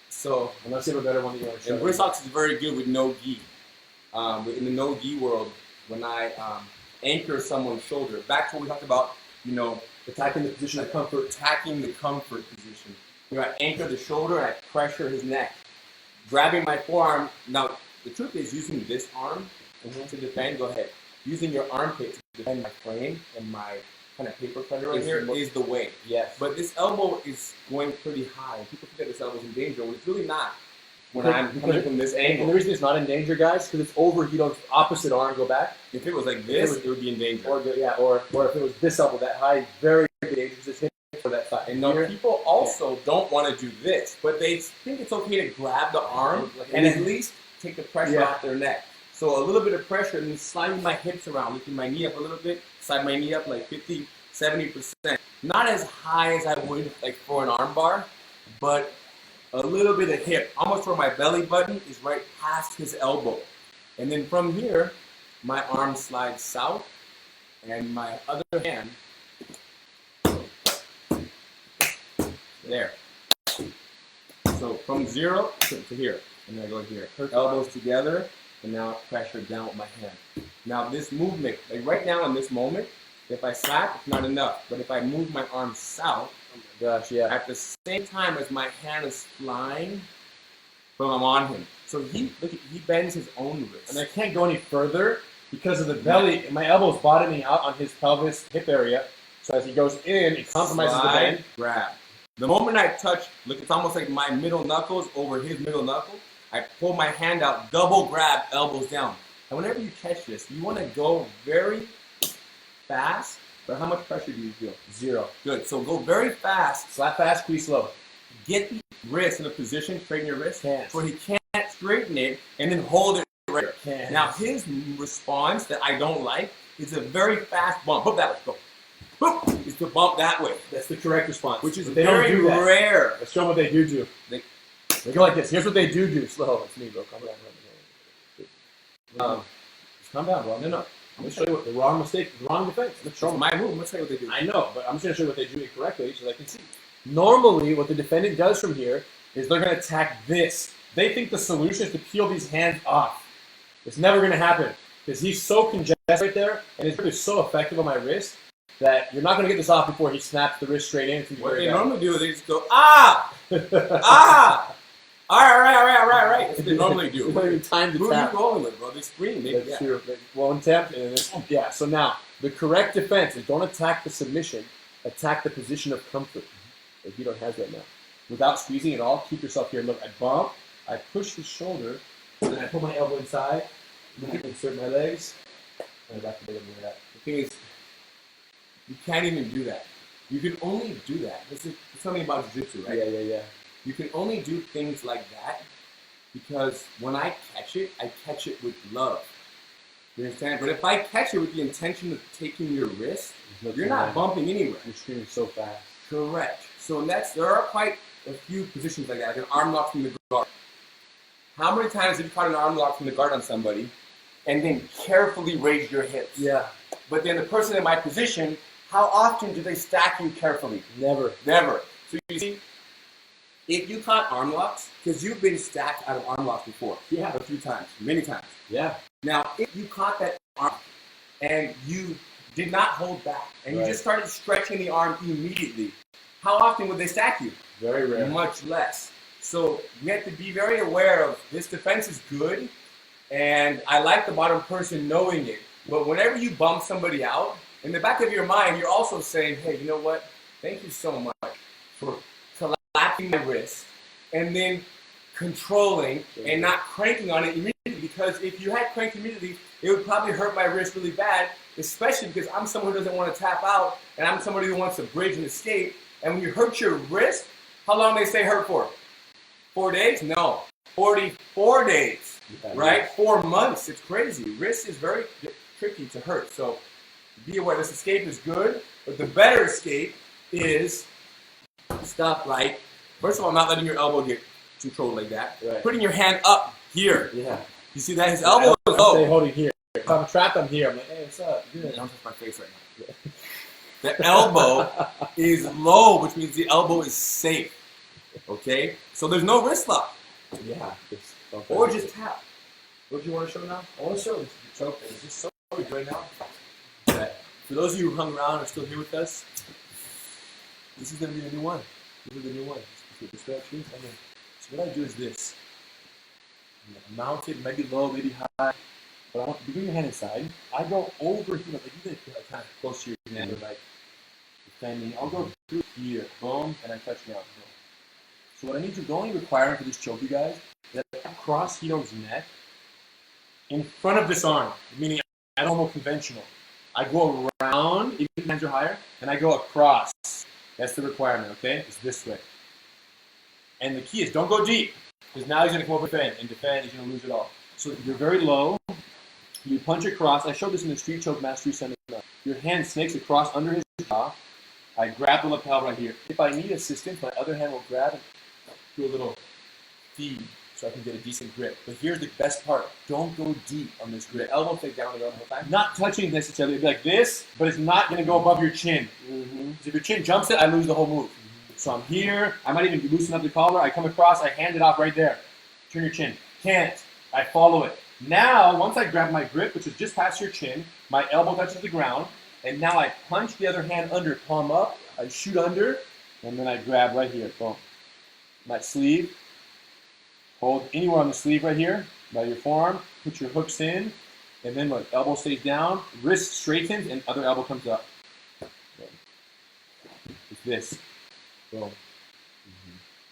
So, Unless you have a better one that you want to show. and wrist locks is very good with no gi. In the no gi world, when I anchor someone's shoulder, back to what we talked about, attacking the position of comfort. attacking the comfort position. I anchor the shoulder and I pressure his neck. Grabbing my forearm. Now, the truth is using this arm to defend, go ahead. Using your armpit to defend my frame and my kind of paper cutter right here is the way. Yes. But this elbow is going pretty high. People think that this elbow is in danger when it's really not. When I'm coming from this And angle. the reason it's not in danger, guys, because it's over. You don't opposite arm go back. If it was like this, it would be in danger. Or if it was this elbow that high, very dangerous. It's hit for that side. And now people also don't want to do this, but they think it's okay to grab the arm and at least take the pressure off their neck. So a little bit of pressure and then sliding my hips around, lifting my knee up a little bit, slide my knee up like 50, 70%. Not as high as I would like for an arm bar, but a little bit of hip, almost where my belly button is right past his elbow. And then from here, my arm slides south and my other hand there. So from zero to here, and then I go here. Elbows together, and now pressure down with my hand. Now this movement, like right now in this moment, if I slap, it's not enough. But if I move my arm south, Gosh, yeah. at the same time as my hand is flying, boom, I'm on him. So he bends his own wrist. And I can't go any further because of the belly. My elbow's bottoming out on his pelvis, hip area. So as he goes in, it compromises the bend. Grab. The moment I touch, look, it's almost like my middle knuckles over his middle knuckle. I pull my hand out, double grab, elbows down. And whenever you catch this, you want to go very fast. But how much pressure do you feel? Zero. Good. So go very fast. Slap fast, squeeze slow. Get the wrist in a position, straighten your wrist, Can't. so he can't straighten it, and then hold it right there. Can't. Now his response that I don't like is a very fast bump. Bump that way. Go. Boom. Is to bump that way. That's the correct response. Which is But they very don't do that. rare. Let's show them what they do. They go like this. Here's what they do. Slow. It's me, bro. Calm down. Just calm down, bro. No. I'm going to show you what the wrong mistake, the wrong defense. Let's show It's them. my move. Let's say what they do. I know, but I'm just going to show you what they do incorrectly so they can see. Normally, what the defendant does from here is they're going to attack this. They think the solution is to peel these hands off. It's never going to happen because he's so congested right there, and his grip is so effective on my wrist that you're not going to get this off before he snaps the wrist straight in. What they normally do is they just go, ah! Ah! All right. That's what they normally do. There's not even time to Who are tap. you rolling with, bro? They scream. That's true. One tap, and then this. Yeah, so now, the correct defense is don't attack the submission, attack the position of comfort. Like you don't have that now. Without squeezing at all, keep yourself here. Look, I bump, I push the shoulder, and then I put my elbow inside, insert my legs, and I back to the middle of that. The thing is, you can't even do that. You can only do that. This is something about jiu-jitsu, right? Yeah. You can only do things like that because when I catch it with love. You understand? But if I catch it with the intention of taking your wrist, you're not bumping anywhere. You're screaming so fast. Correct. So there are quite a few positions like that, like an arm lock from the guard. How many times have you caught an arm lock from the guard on somebody and then carefully raised your hips? Yeah. But then the person in my position how often do they stack you carefully? Never. Never. So you see, if you caught arm locks, because you've been stacked out of arm locks before, Yeah. a few times, many times. Yeah. Now, if you caught that arm and you did not hold back and you Right. just started stretching the arm immediately, how often would they stack you? Very rare. Much less. So you have to be very aware of this defense is good, and I like the bottom person knowing it. But whenever you bump somebody out, in the back of your mind, you're also saying, hey, you know what? Thank you so much for collapsing my wrist and then controlling and not cranking on it immediately, because if you had cranked immediately, it would probably hurt my wrist really bad, especially because I'm someone who doesn't want to tap out and I'm somebody who wants to bridge and escape. And when you hurt your wrist, how long they say hurt for? 4 days? No. 44 days, right? 4 months. It's crazy. Wrist is very tricky to hurt. So be aware this escape is good, but the better escape is stuff like, first of all, not letting your elbow get controlled like that. Right. Putting your hand up here. Yeah. You see that? His elbow is Stay low. holding here. If I'm trapped, I'm here. I'm like, hey, what's up? Good. Don't touch my face right now. The elbow is low, which means the elbow is safe. Okay? So there's no wrist lock. Yeah. Or just tap. What do you want to show now? I want to show this choke. It's just so good right now. That for those of you who hung around and are still here with us, this is going to be the new one. This is the new one. So what I do is this. Mount it, maybe low, maybe high. But I want you bring your hand inside. I go over here, like you get kind of close to your hand, like defending. I'll go through here, boom, and I touch down. Boom. So what I need to, the only requirement for this choke, you guys, is that I cross Hito's neck in front of this arm, meaning I don't go conventional. I go around, even if hands are higher, and I go across. That's the requirement, okay? It's this way. And the key is don't go deep, because now he's going to come over and defend, he's going to lose it all. So you're very low, you punch across. I showed this in the Street Choke Mastery Seminar. Your hand snakes across under his jaw. I grab the lapel right here. If I need assistance, my other hand will grab and do a little feed so I can get a decent grip. But here's the best part. Don't go deep on this grip. Elbow take down the whole time. Not touching necessarily. It'd be like this, but it's not going to go above your chin. Because if your chin jumps it, I lose the whole move. So I'm here. I might even loosen up the collar. I come across. I hand it off right there. Turn your chin. Can't. I follow it. Now, once I grab my grip, which is just past your chin, my elbow touches the ground, and now I punch the other hand under, palm up, I shoot under, and then I grab right here, boom. My sleeve, hold anywhere on the sleeve right here, by your forearm, put your hooks in, and then look, elbow stays down, wrist straightens, and other elbow comes up. It's this, boom.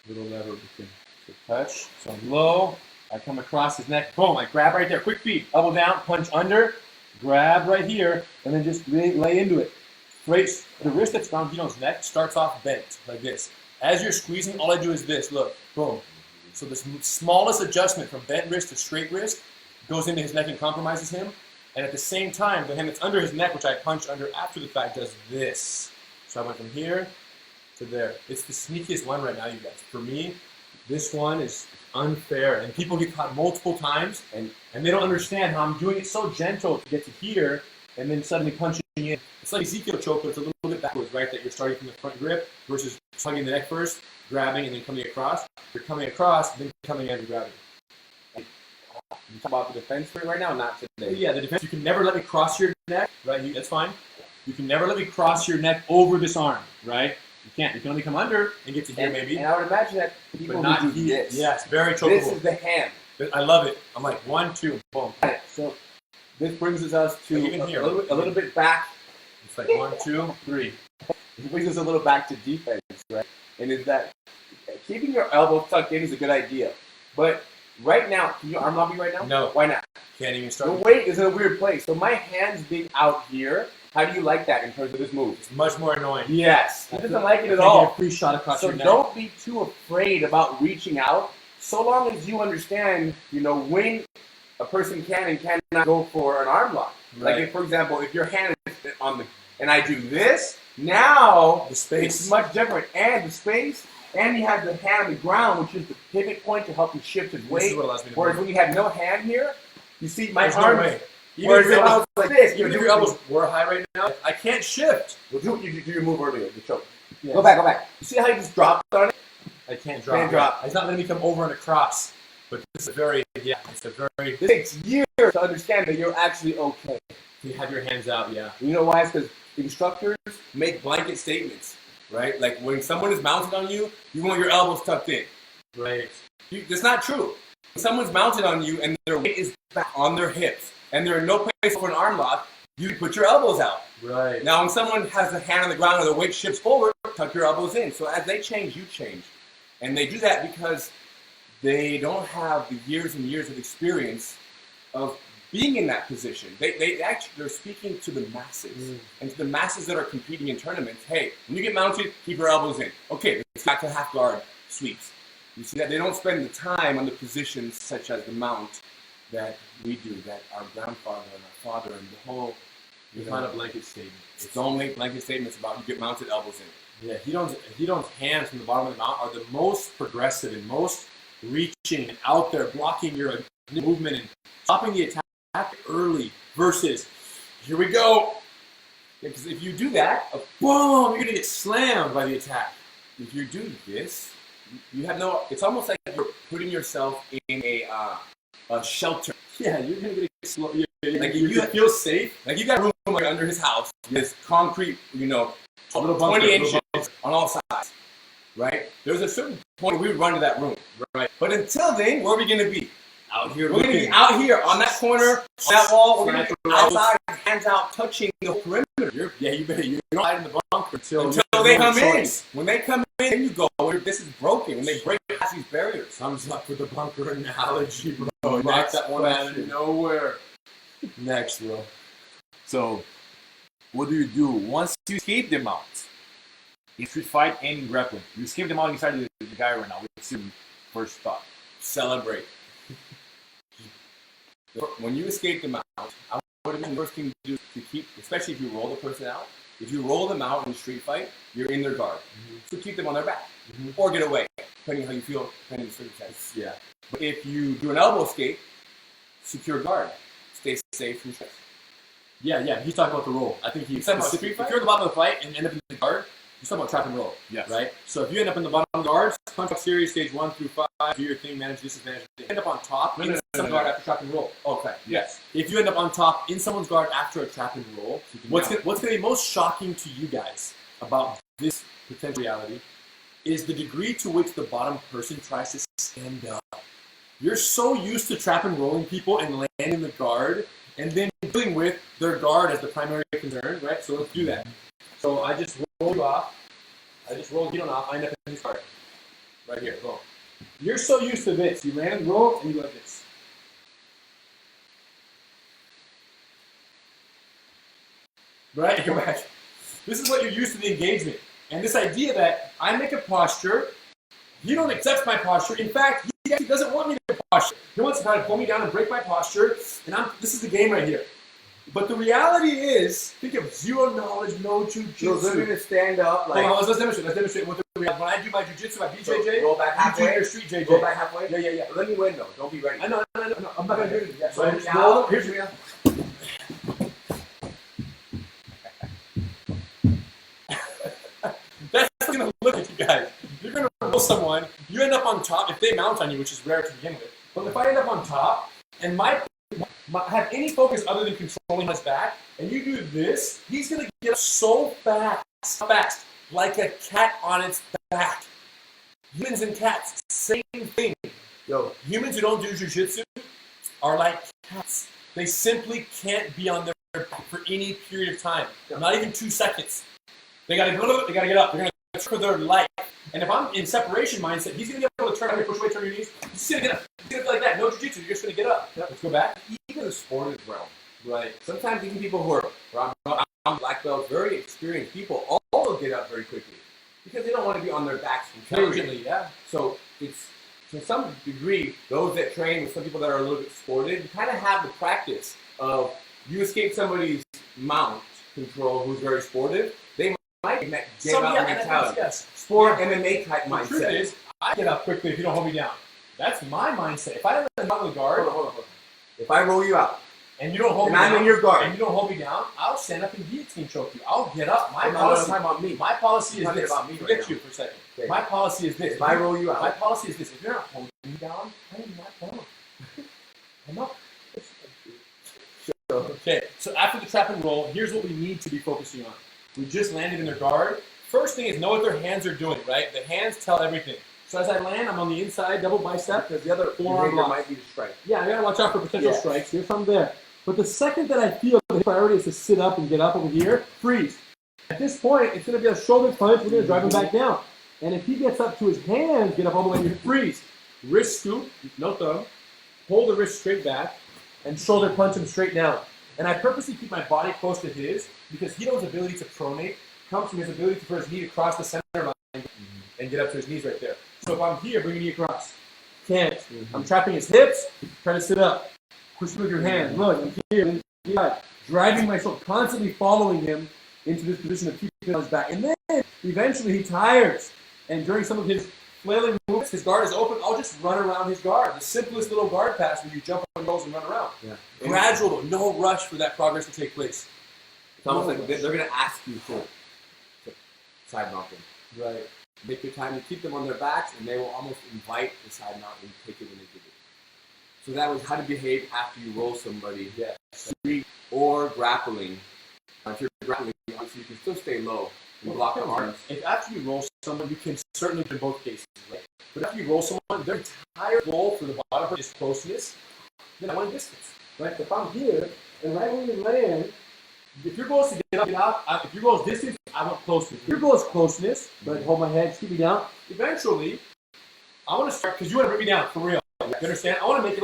Little lever between the touch, so I'm low. I come across his neck, boom, I grab right there, quick feed, elbow down, punch under, grab right here, and then just lay into it. Straight, the wrist that's around Hito's neck starts off bent, like this. As you're squeezing, all I do is this, look, boom. So this smallest adjustment from bent wrist to straight wrist goes into his neck and compromises him. And at the same time, the hand that's under his neck, which I punch under after the fact, does this. So I went from here to there. It's the sneakiest one right now, you guys. For me, this one is unfair, and people get caught multiple times, and they don't understand how I'm doing it so gentle to get to here, and then suddenly punching in. It's like Ezekiel choke, but it's a little bit backwards, right? That you're starting from the front grip versus hugging the neck first, grabbing, and then coming across. You're coming across, then coming in and grabbing. You talk about the defense for it right now, not today. Yeah, the defense. You can never let me cross your neck, right? That's fine. You can never let me cross your neck over this arm, right? You can't. You can only come under and get to here, maybe. And I would imagine that people But not who do here. this. Yeah, it's very chokeable. This is the hand. I love it. I'm like 1, 2, boom. So this brings us to Even here. a little bit back. It's like 1, 2, 3. It brings us a little back to defense, right? And is that keeping your elbow tucked in is a good idea. But right now, can you arm lock me right now? No. Why not? Can't even The start. weight is in a weird place. So my hands being out here, how do you like that in terms of this move? It's much more annoying. Yes. He doesn't like it at Can't all. get a free shot across So your neck. don't be too afraid about reaching out, so long as you understand, when a person can and cannot go for an arm lock. Right. Like, if, for example, if your hand is on the, and I do this, now The space. it's much different. And the space, and you have the hand on the ground, which is the pivot point to help you shift his This weight. is what allows me to Whereas move. when you have no hand here, you see my There's no arms, way. Even if your elbows like this, Even if your elbows were high right now, I can't shift. Well, do your move earlier, the choke. Yeah. Go back, go back. You see how he just dropped on it? I can't drop. Can't drop. He's not letting me come over and across. But this is it's a very. It takes years to understand that you're actually okay. You have your hands out, yeah. You know why? It's because instructors make blanket statements, right? Like when someone is mounted on you, you want your elbows tucked in. Right. That's not true. When someone's mounted on you and their weight is back on their hips and they're in no place for an arm lock, you put your elbows out. Right. Now, when someone has a hand on the ground or their weight shifts forward, tuck your elbows in. So as they change, you change. And they do that because they don't have the years and years of experience of being in that position. They're speaking to the masses. And to the masses that are competing in tournaments, hey, when you get mounted, keep your elbows in. Okay, let's back to half guard sweeps. You see that they don't spend the time on the positions such as the mount that we do, that our grandfather and our father and the whole. It's not a blanket statement. Don't make blanket statements about you get mounted elbows in. Yeah, Hidon's hands from the bottom of the mount are the most progressive and most reaching and out there, blocking your movement and stopping the attack early versus, here we go. Because if you do that, boom, you're going to get slammed by the attack. If you do this, you have no, it's almost like you're putting yourself in a shelter. Yeah, you're going to get exploded. Like you feel safe. Like you got room like under his house, this concrete, little bunker, 20 inches on all sides, right? There's a certain point where we would run to that room, right? But until then, where are we going to be? Out here. We're going to be out here on that corner, on that wall. We're going to be outside, hands out, touching the perimeter. You don't hide in the bunker until they come in. When they come in, then you go, this is broken. When they break past these barriers. Thumbs up with the bunker analogy, bro. Oh, Knock that one out of nowhere. Next, bro. So, what do you do once you escape the mount? In street fight and in grappling, you escape the mount inside the guy right now. What's your first thought? Celebrate. When you escape the mount, I would the first thing to do to keep, especially if you roll the person out. If you roll them out in a street fight, you're in their guard. So keep them on their back or get away, depending on how you feel, depending on the circumstances. Yeah. But if you do an elbow escape, secure guard. Stay safe from stress. Yeah. He's talking about the roll. I think he's talking about street fight. If you're at the bottom of the fight and end up in the guard, he's talking about trap and roll. Yes. Right? So if you end up in the bottom of the guards, punch up series, stage 1 through 5, do your thing, manage disadvantage. End up on top in someone's guard after trap and roll. Okay. Yes. If you end up on top in someone's guard after a trap and roll, what's going to be most shocking to you guys about this potential reality is the degree to which the bottom person tries to stand up. You're so used to trap and rolling people and landing the guard and then dealing with their guard as the primary concern, right? So let's do that. So I just roll you off. I just roll Hidon off. I end up in his guard. Right here. Boom. You're so used to this. You land and roll and you go like this. Right? Go back. This is what you're used to the engagement. And this idea that I make a posture, he don't accept my posture. In fact, he actually doesn't want me to posture. He wants to try to pull me down and break my posture. And this is the game right here. But the reality is, think of zero knowledge, no jiu-jitsu. So they're going to stand up like... Hold on, let's demonstrate. Let's demonstrate what the reality. When I do my jiu-jitsu, my BJJ, roll back halfway. you do your street JJ. Roll back halfway? Yeah. Let me win though. Don't be ready. I know. I'm not going to do it. Yeah. So I just now, roll. Here's your... That's going to look at you guys. You're going to roll someone. You end up on top if they mount on you, which is rare to begin with. But if I end up on top and have any focus other than controlling his back, and you do this, he's going to get up so fast, like a cat on its back. Humans and cats, same thing. Yo, humans who don't do jiu-jitsu are like cats. They simply can't be on their back for any period of time, not even 2 seconds. They gotta go. They gotta get up. They're gonna for their life. And if I'm in separation mindset, he's gonna be able to turn away, push away, turn your knees. He's just gonna get up. He's gonna feel like that. No jiu-jitsu. You're just gonna get up. Let's go back. even the sport as well. Right. Sometimes even people who are black belts, very experienced people, all will get up very quickly because they don't want to be on their backs Occasionally, yeah. So it's to some degree those that train with some people that are a little bit sported kind of have the practice of you escape somebody's mount control who's very sportive, they might get out mentality. Yes. Sport MMA type mindset. The truth is, I get up quickly if you don't hold me down. That's my mindset. If I don't have the guard, hold on. If I roll you out, and you don't hold And me I'm down, in your guard. and you don't hold me down, I'll stand up and guillotine choke you. I'll get up. My I'm policy, talking about me. my policy is I'm talking this. about me Forget right you for a second. Okay. My policy is this. If I roll you My out, policy is this. If you're not holding me down, I am not down. I'm not. Okay, so after the trap and roll, here's what we need to be focusing on. We just landed in their guard. First thing is know what their hands are doing, right? The hands tell everything. So as I land, I'm on the inside, double bicep, because the other forearm behavior block. might be to strike. Yeah, I gotta watch out for potential Yes. strikes. Here's some there. But the second that I feel the priority is to sit up and get up over here, freeze. At this point, it's gonna be a shoulder punch. We're gonna drive him back down. And if he gets up to his hands, get up all the way and freeze. Wrist scoop, no thumb. Hold the wrist straight back, and shoulder punch him straight down. And I purposely keep my body close to his because Hito's ability to pronate comes from his ability for his knee to cross the center line and get up to his knees right there. So if I'm here, bring your knee across. Can't. I'm trapping his hips, trying to sit up. Push him with your hand. Look, I'm here. Driving my shoulder, constantly following him into this position of keeping him on his back. And then eventually he tires. And during some of his flailing movements, his guard is open. I'll just run around his guard. The simplest little guard pass where you jump on rolls and run around. Yeah. Gradual, though, no rush for that progress to take place. It's almost like they're going to ask you to side mount them. Right. Make your time to keep them on their backs, and they will almost invite the side mount and take it when they give it. So that was how to behave after you roll somebody. Yeah. Street or grappling. If you're grappling, obviously you can still stay low and block the arms. If after you roll someone, you can certainly do both cases, right? But after you roll someone, their entire goal for the bottom part is closeness, then I want distance, right? If I'm here, and right when you land, if your goal is to get up, if your goal is distance, I want closeness. If your goal is closeness, but hold my head, keep me down. Eventually, I want to start, because you want to bring me down, for real. You understand? I want to make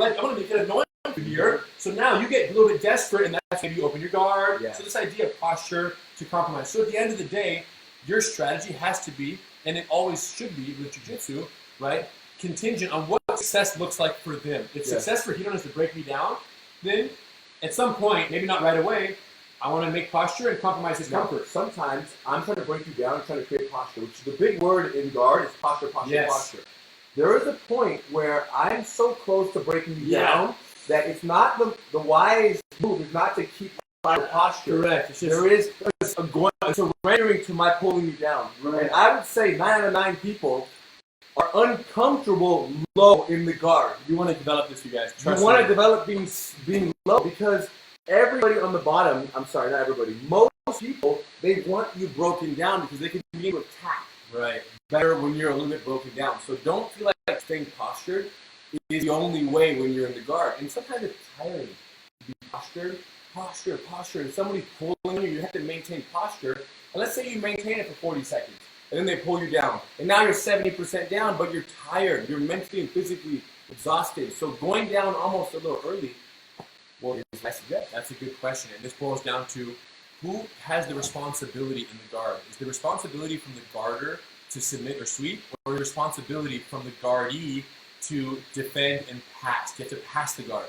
it annoying here. So now you get a little bit desperate, and that's maybe you open your guard. Yeah. So this idea of posture to compromise. So at the end of the day, your strategy has to be, and it always should be with jiu-jitsu, right? Contingent on what success looks like for them. If success for Hito is to break me down, then at some point, maybe not right away, I want to make posture and compromise his comfort. Sometimes I'm trying to break you down and trying to create posture, which is the big word in guard is posture, posture, Yes. posture. There is a point where I'm so close to breaking you down that it's not the wise move is not to keep my posture. Correct. It's just, There is a surrendering to my pulling you down. Right. And I would say 9 out of 9 people are uncomfortable low in the guard. you want to develop this, you guys. You Trust want me. to develop being low because everybody on the bottom, I'm sorry, not everybody, most people, they want you broken down because they can be able to attack Right. better when you're a little bit broken down. So don't feel like staying postured is the only way when you're in the guard. And sometimes it's tiring to be posture, and somebody's pulling you have to maintain posture. And let's say you maintain it for 40 seconds, and then they pull you down. And now you're 70% down, but you're tired. You're mentally and physically exhausted. So going down almost a little early, well, is my suggestion. That's a good question. And this boils down to who has the responsibility in the guard? Is the responsibility from the guarder to submit or sweep, or the responsibility from the guardee to defend and pass? You have to pass the guard,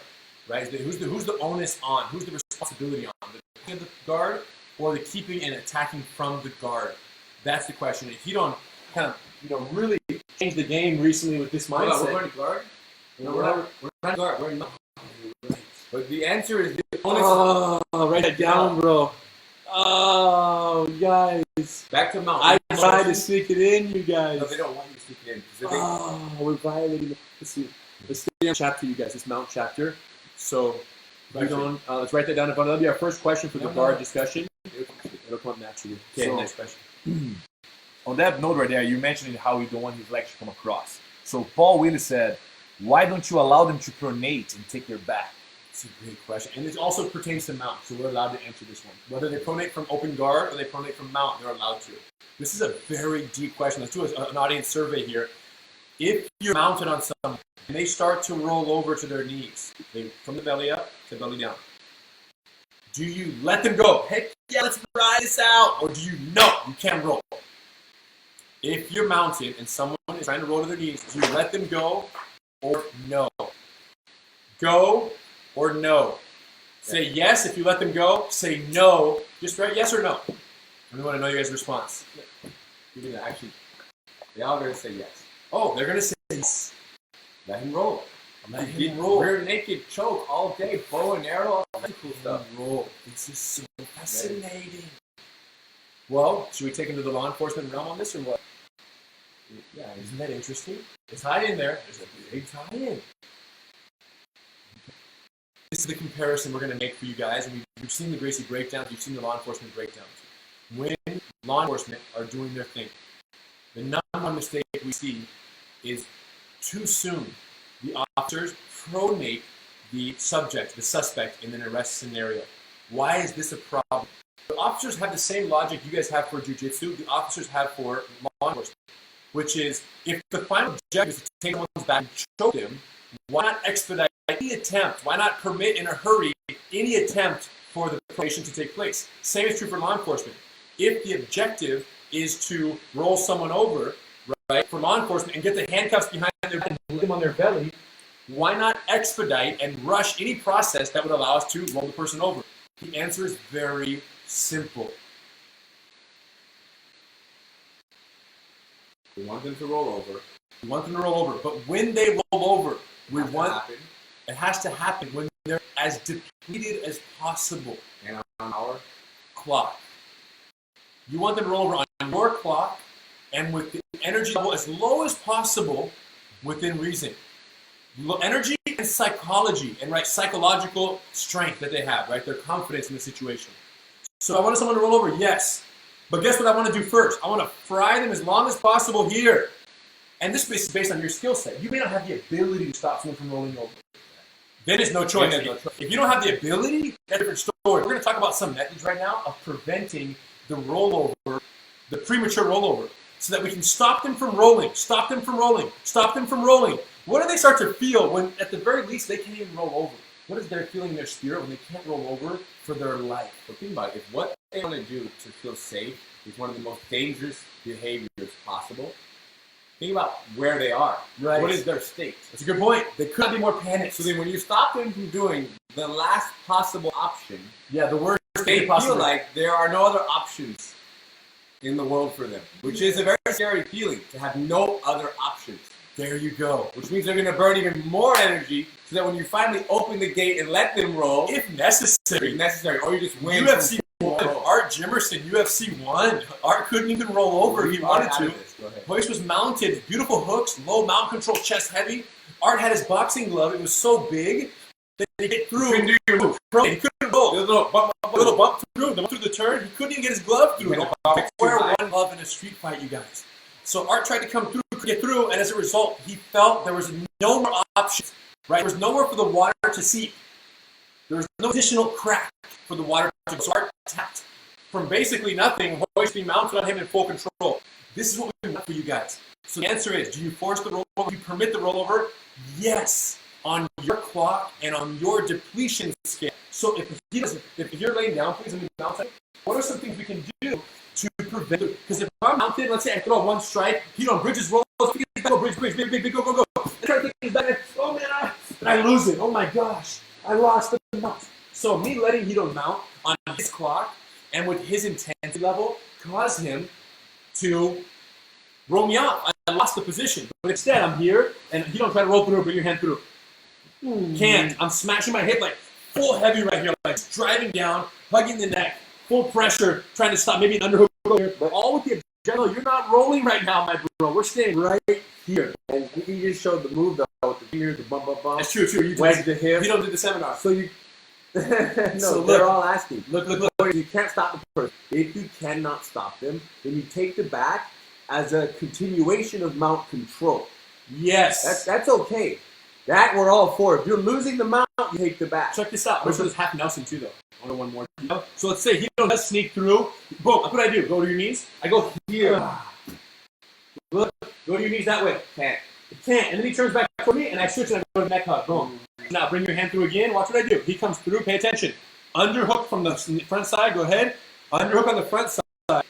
right? Who's the onus on? Who's the responsibility on? The keeping of the guard or the keeping and attacking from the guard? That's the question. If you don't kind of really change the game recently with this Hold on, mindset, we're going to guard? No, we're not guard. We're not. But the answer is the onus. write that down, bro. Oh, guys. Back to mount. I tried to sneak it in, you guys. No, they don't want you to stick it in. 'Cause if they- We're violating the. Let's see. Let's stay on chapter, you guys. This mount chapter. So, let's write that down in front. That'll be our first question for the guard discussion. It'll come up naturally. Okay, So- next question. On that note right there, you mentioned how you don't want his legs to come across. So Paul Willis said, why don't you allow them to pronate and take their back? That's a great question. And it also pertains to mount, so we're allowed to answer this one. Whether they pronate from open guard or they pronate from mount, they're allowed to. This is a very deep question. Let's do an audience survey here. If you're mounted on someone and they start to roll over to their knees, from the belly up to belly down, do you let them go? Heck yeah, let's ride this out. Or do you know you can't roll? If you're mounted and someone is trying to roll to their knees, do you let them go or no? Go or no? Say yes if you let them go. Say no. Just write yes or no. And we want to know your guys' response. You're gonna actually, they all gonna say yes. Oh, they're going to say yes. Let him roll. Let him roll. Rear naked choke all day, bow and arrow, kinds of cool stuff. Roll. This is so fascinating. Well, should we take him to the law enforcement realm on this or what? Yeah, isn't that interesting? It's high in there. There's a big tie-in. This is the comparison we're going to make for you guys. And you've seen the Gracie breakdowns. You've seen the law enforcement breakdowns. When law enforcement are doing their thing, the number one mistake we see is too soon the officers pronate the subject, the suspect, in an arrest scenario. Why is this a problem? The officers have the same logic you guys have for jiu-jitsu, the officers have for law enforcement, which is if the final objective is to take someone's back and choke him, why not expedite any attempt? Why not permit in a hurry any attempt for the probation to take place? Same is true for law enforcement. If the objective is to roll someone over, right, for law enforcement and get the handcuffs behind their head and put them on their belly, why not expedite and rush any process that would allow us to roll the person over? The answer is very simple. We want them to roll over. We want them to roll over, but when they roll over, it has to happen when they're as depleted as possible. And on our clock. You want them to roll over on your clock and with the energy level as low as possible within reason. Energy and psychology and psychological strength that they have, right? Their confidence in the situation. So I wanted someone to roll over, yes. But guess what I want to do first? I want to fry them as long as possible here. And this is based on your skill set. You may not have the ability to stop someone from rolling over. Then there's no choice. If you don't have the ability, that's a different story. We're going to talk about some methods right now of preventing the rollover, the premature rollover, so that we can stop them from rolling, stop them from rolling, stop them from rolling. What do they start to feel when, at the very least, they can't even roll over? What is their feeling in their spirit when they can't roll over for their life? But think about it. If what they want to do to feel safe is one of the most dangerous behaviors possible, think about where they are. Right. What is their state? That's a good point. They could be more panicked. So then when you stop them from doing the last possible option, yeah, the worst they feel like there are no other options in the world for them, which is a very scary feeling, to have no other options. There you go. Which means they're going to burn even more energy so that when you finally open the gate and let them roll, if necessary, or you just win. UFC 1, Art Jimerson, UFC 1. Art couldn't even roll over if he wanted to. Hoist was mounted, beautiful hooks, low mount control, chest heavy. Art had his boxing glove. It was so big that he get through. He couldn't roll. A little bump through the turn. He couldn't even get his glove through. Don't wear one glove in a street fight, you guys. So Art tried to come through, get through, and as a result, he felt there was no more options. Right? There was nowhere for the water to seep. There was no additional crack for the water to go. So Art tapped from basically nothing, Hoist being mounted on him in full control. This is what we want for you guys. So the answer is, do you force the rollover? Do you permit the rollover? Yes, on your clock and on your depletion scale. So if you're laying down, please, let me mount it. What are some things we can do to prevent it? Because if I'm mounted, let's say I throw one strike, he don't bridges, rolls, go, bridge, big, go. I try to take his back, oh man, and I lose it. Oh my gosh, I lost the mount. So me letting Hito mount on his clock and with his intensity level caused him to roll me out. I lost the position. But instead, I'm here, and you don't try to roll through, bring your hand through. Can't. I'm smashing my hip like full heavy right here, like driving down, hugging the neck, full pressure, trying to stop, maybe an underhook here, but all with the adrenaline. You're not rolling right now, my bro. We're staying right here. And he just showed the move, though, with the fingers, the bump. That's true. You wedge the hip. You don't do the seminar. So you... no, so they're all asking. Look. You can't stop the person. If you cannot stop them, then you take the back as a continuation of mount control. Yes. That's okay. That we're all for. If you're losing the mount, you take the back. Check this out. Which is half Nelson too, though. I want one more. So let's say he does sneak through. Boom. Look what I do. Go to your knees. I go here. Look. Go to your knees that way. Can't. And then he turns back for me, and I switch and I go to neck hug. Boom. Now bring your hand through again. Watch what I do. He comes through. Pay attention. Underhook from the front side. Go ahead. Underhook on the front side.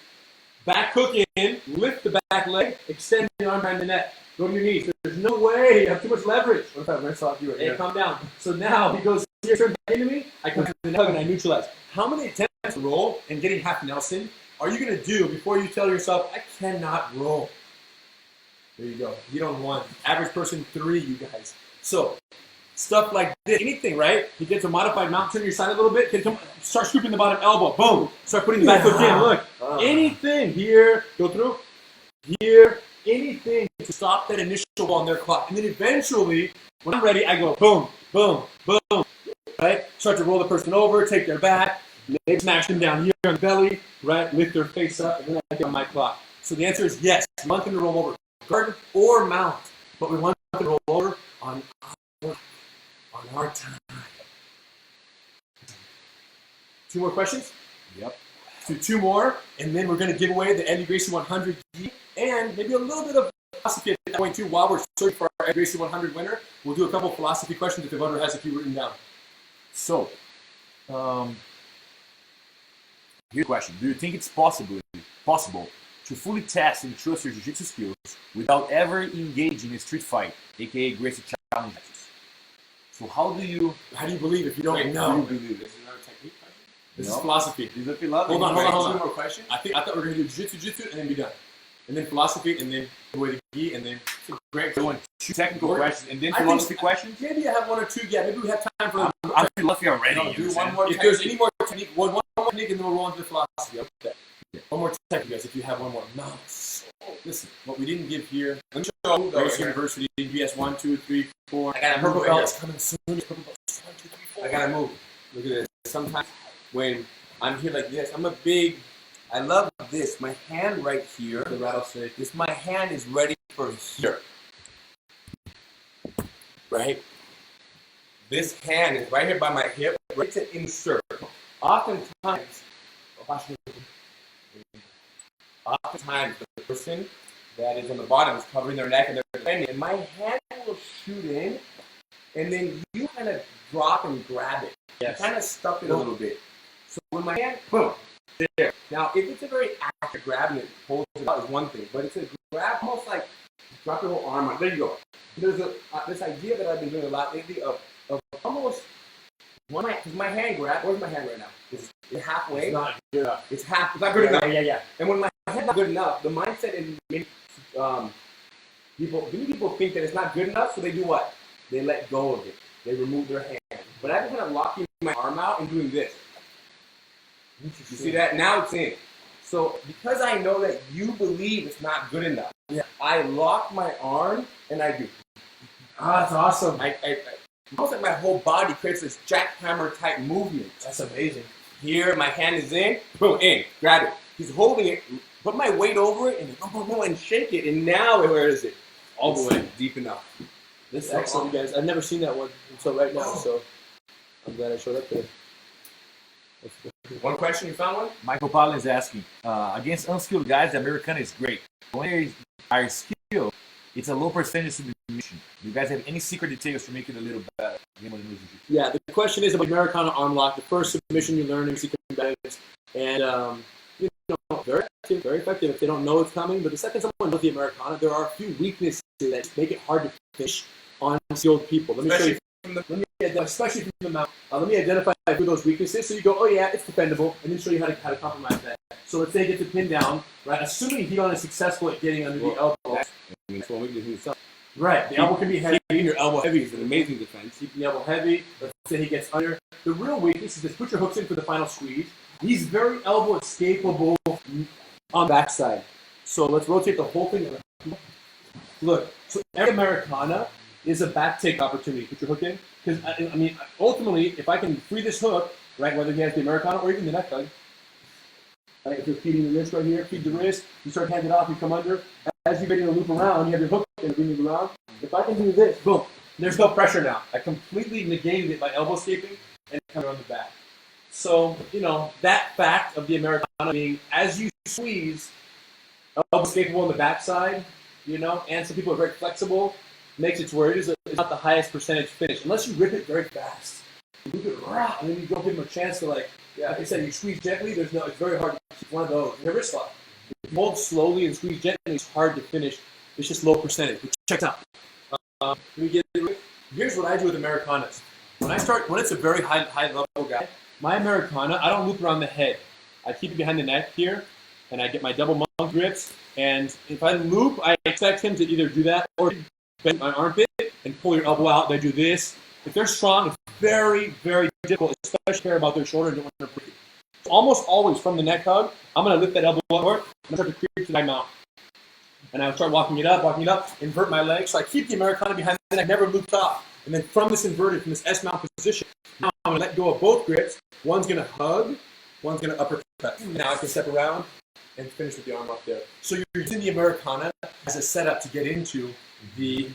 Back hook in. Lift the back leg. Extend the arm behind the neck. Go to your knees. There's no way. You have too much leverage. What if I rinse off you? Hey, calm down. So now he goes here, turns back into me. I come to the hug and I neutralize. How many attempts to roll and getting half Nelson are you going to do before you tell yourself, I cannot roll? There you go. You don't want. Average person, 3, you guys. So Stuff like this. Anything, right? He gets a modified mount, turn your side a little bit, start scooping the bottom elbow. Boom. Start putting the back hook in. Look. Anything here, go through. Here, anything to stop that initial ball in their clock. And then eventually, when I'm ready, I go boom, boom, boom. Right? Start to roll the person over, take their back, maybe smash them down here on the belly, right? Lift their face up, and then I get on my clock. So the answer is yes. We want them to roll over, guard or mount, but we want them to roll over on our time. 2 more questions? Yep. Do 2 more, and then we're going to give away the Eddie Gracie 100 gi and maybe a little bit of philosophy at that point too. While we're searching for our Eddie Gracie 100 winner, we'll do a couple of philosophy questions if the voter has a few written down. So, here's a question. Do you think it's possible to fully test and trust your jiu-jitsu skills without ever engaging in a street fight, aka Gracie challenge matches? So how do you believe if you don't know? Do you believe it? This is another technique question? This is philosophy. Is it philosophy? Hold on. 2 more questions? I thought we were going to do jiu-jitsu and then be done. And then philosophy, and then give away the gi, and then Great. So 2 technical questions and then I think- philosophy questions? maybe I have 1 or 2. Yeah, maybe we have time for I'm philosophy already. No, you do understand? one more If there's any more technique, one more technique, and then we'll roll into the philosophy. Okay. One more technique, guys, if you have 1 more. No. Listen, what we didn't give here. Let me show you. Gracie University, GS 1, 2, 3, 4. I gotta Purple move belts it. coming soon. Purple belts 1, 2, 3, 4. I gotta move. Look at this. Sometimes when I'm here like this, I love this. My hand right here, The rattlesnake. my hand is ready for here. Right? This hand is right here by my hip, ready to insert. Oftentimes the person that is on the bottom is covering their neck and they're defending, and my hand will shoot in, and then you kind of drop and grab it. Yes. You kind of stuff it a little bit. So when my hand, boom, there. Now, if it's a very active grab and it holds it out is one thing, but it's a grab almost like drop your whole arm on. There you go. There's this idea that I've been doing a lot lately of almost one hand, because my hand grab, where's my hand right now? Is it halfway? It's not good enough. It's not good enough. Yeah. And when my hand's not good enough, the mindset in many people think that it's not good enough, so they do what? They let go of it. They remove their hand. But I've been kind of locking my arm out and doing this. You see that? Now it's in. So because I know that you believe it's not good enough, I lock my arm and I do. That's awesome. I almost like my whole body creates this jackhammer type movement. That's amazing. Here, my hand is in, boom, in, grab it. He's holding it, put my weight over it, and boom, and shake it, and now where is it? All the way deep enough. This is excellent, guys. I've never seen that one until right now, so I'm glad I showed up there. One question, you found one? Michael Palin is asking, against unskilled guys, the Americana is great. When they are skilled, it's a low percentage submission. Do you guys have any secret details to make it a little better? Yeah, the question is about Americana arm lock. The first submission you learn in secret balance, and very effective if they don't know it's coming. But the second someone knows the Americana, there are a few weaknesses that make it hard to finish on skilled people. Let me show you. Especially from the mount. Let me identify a few of those weaknesses. So you go, oh yeah, it's defendable, and then show you how to compromise that. So let's say he gets a pin down, right? Assuming he is successful at getting under the elbow. That's one weakness in itself. Right, the elbow can be heavy. Keeping your elbow heavy is an amazing defense. Keep the elbow heavy. Let's say he gets under. The real weakness is just put your hooks in for the final squeeze. He's very elbow escapable on the backside. So let's rotate the whole thing. Look, so every Americana is a back take opportunity. Put your hook in. Because, I mean, ultimately, if I can free this hook, right, whether he has the Americana or even the neck hug, right, if you're feeding the wrist right here, feed the wrist, you start handing it off, you come under. As you're getting to loop around, you have your hook and move around. If I can do this, boom, there's no pressure now. I completely negated it by elbow escaping and coming on the back. So, that fact of the Americana being, as you squeeze, elbow escapable on the backside, and some people are very flexible, makes it to where it's not the highest percentage finish. Unless you rip it very fast. You rip it raw, and then you don't give them a chance to, like I said, you squeeze gently, it's very hard to keep one of those. Your wrist lock. If you hold slowly and squeeze gently, it's hard to finish. It's just low percentage. But check it out. Let me get it. Here's what I do with Americanas. When it's a very high level guy, my Americana, I don't loop around the head. I keep it behind the neck here, and I get my double monk grips. And if I loop, I expect him to either do that or bend my armpit and pull your elbow out. They do this, if they're strong, it's very, very difficult, especially care about their shoulder and don't want to breathe. So almost always from the neck hug, I'm going to lift that elbow upward. I'm going to start to creep to my mount. And I'll start walking it up, invert my legs. So I keep the Americana behind the neck, never looped off. And then from this inverted, from this S-mount position, now I'm going to let go of both grips. One's going to hug, one's going to uppercut. Now I can step around and finish with the arm up there. So you're using the Americana as a setup to get into the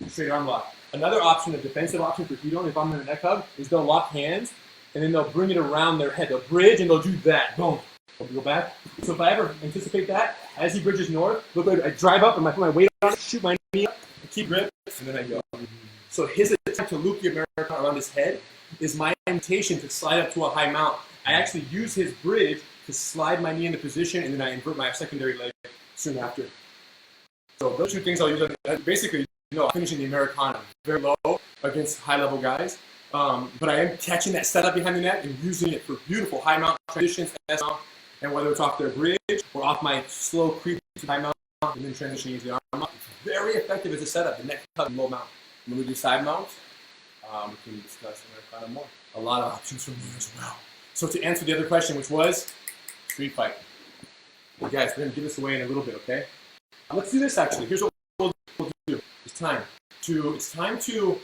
straight arm lock. Another option, a defensive option for Keto, if I'm in a neck hug, is they'll lock hands, and then they'll bring it around their head. They'll bridge, and they'll do that. Boom. They'll go back. So if I ever anticipate that, as he bridges north, look like I drive up, and I put my weight on it, shoot my knee up, I keep grip, and then I go. So his attempt to loop the Americana around his head is my invitation to slide up to a high mount. I actually use his bridge to slide my knee into position, and then I invert my secondary leg soon after. So those two things I'll use. Basically, I'm finishing the Americana very low against high-level guys, but I am catching that setup behind the neck and using it for beautiful high-mount transitions, S-mount, and whether it's off their bridge or off my slow creep to high-mount and then transitioning into the arm mount. It's very effective as a setup, the neck hug and low mount. When we do side mounts, we can discuss Americana more. A lot of options from me as well. So to answer the other question, which was street fight. Hey guys, we're going to give this away in a little bit, okay? Let's do this actually. Here's what we'll do. It's time to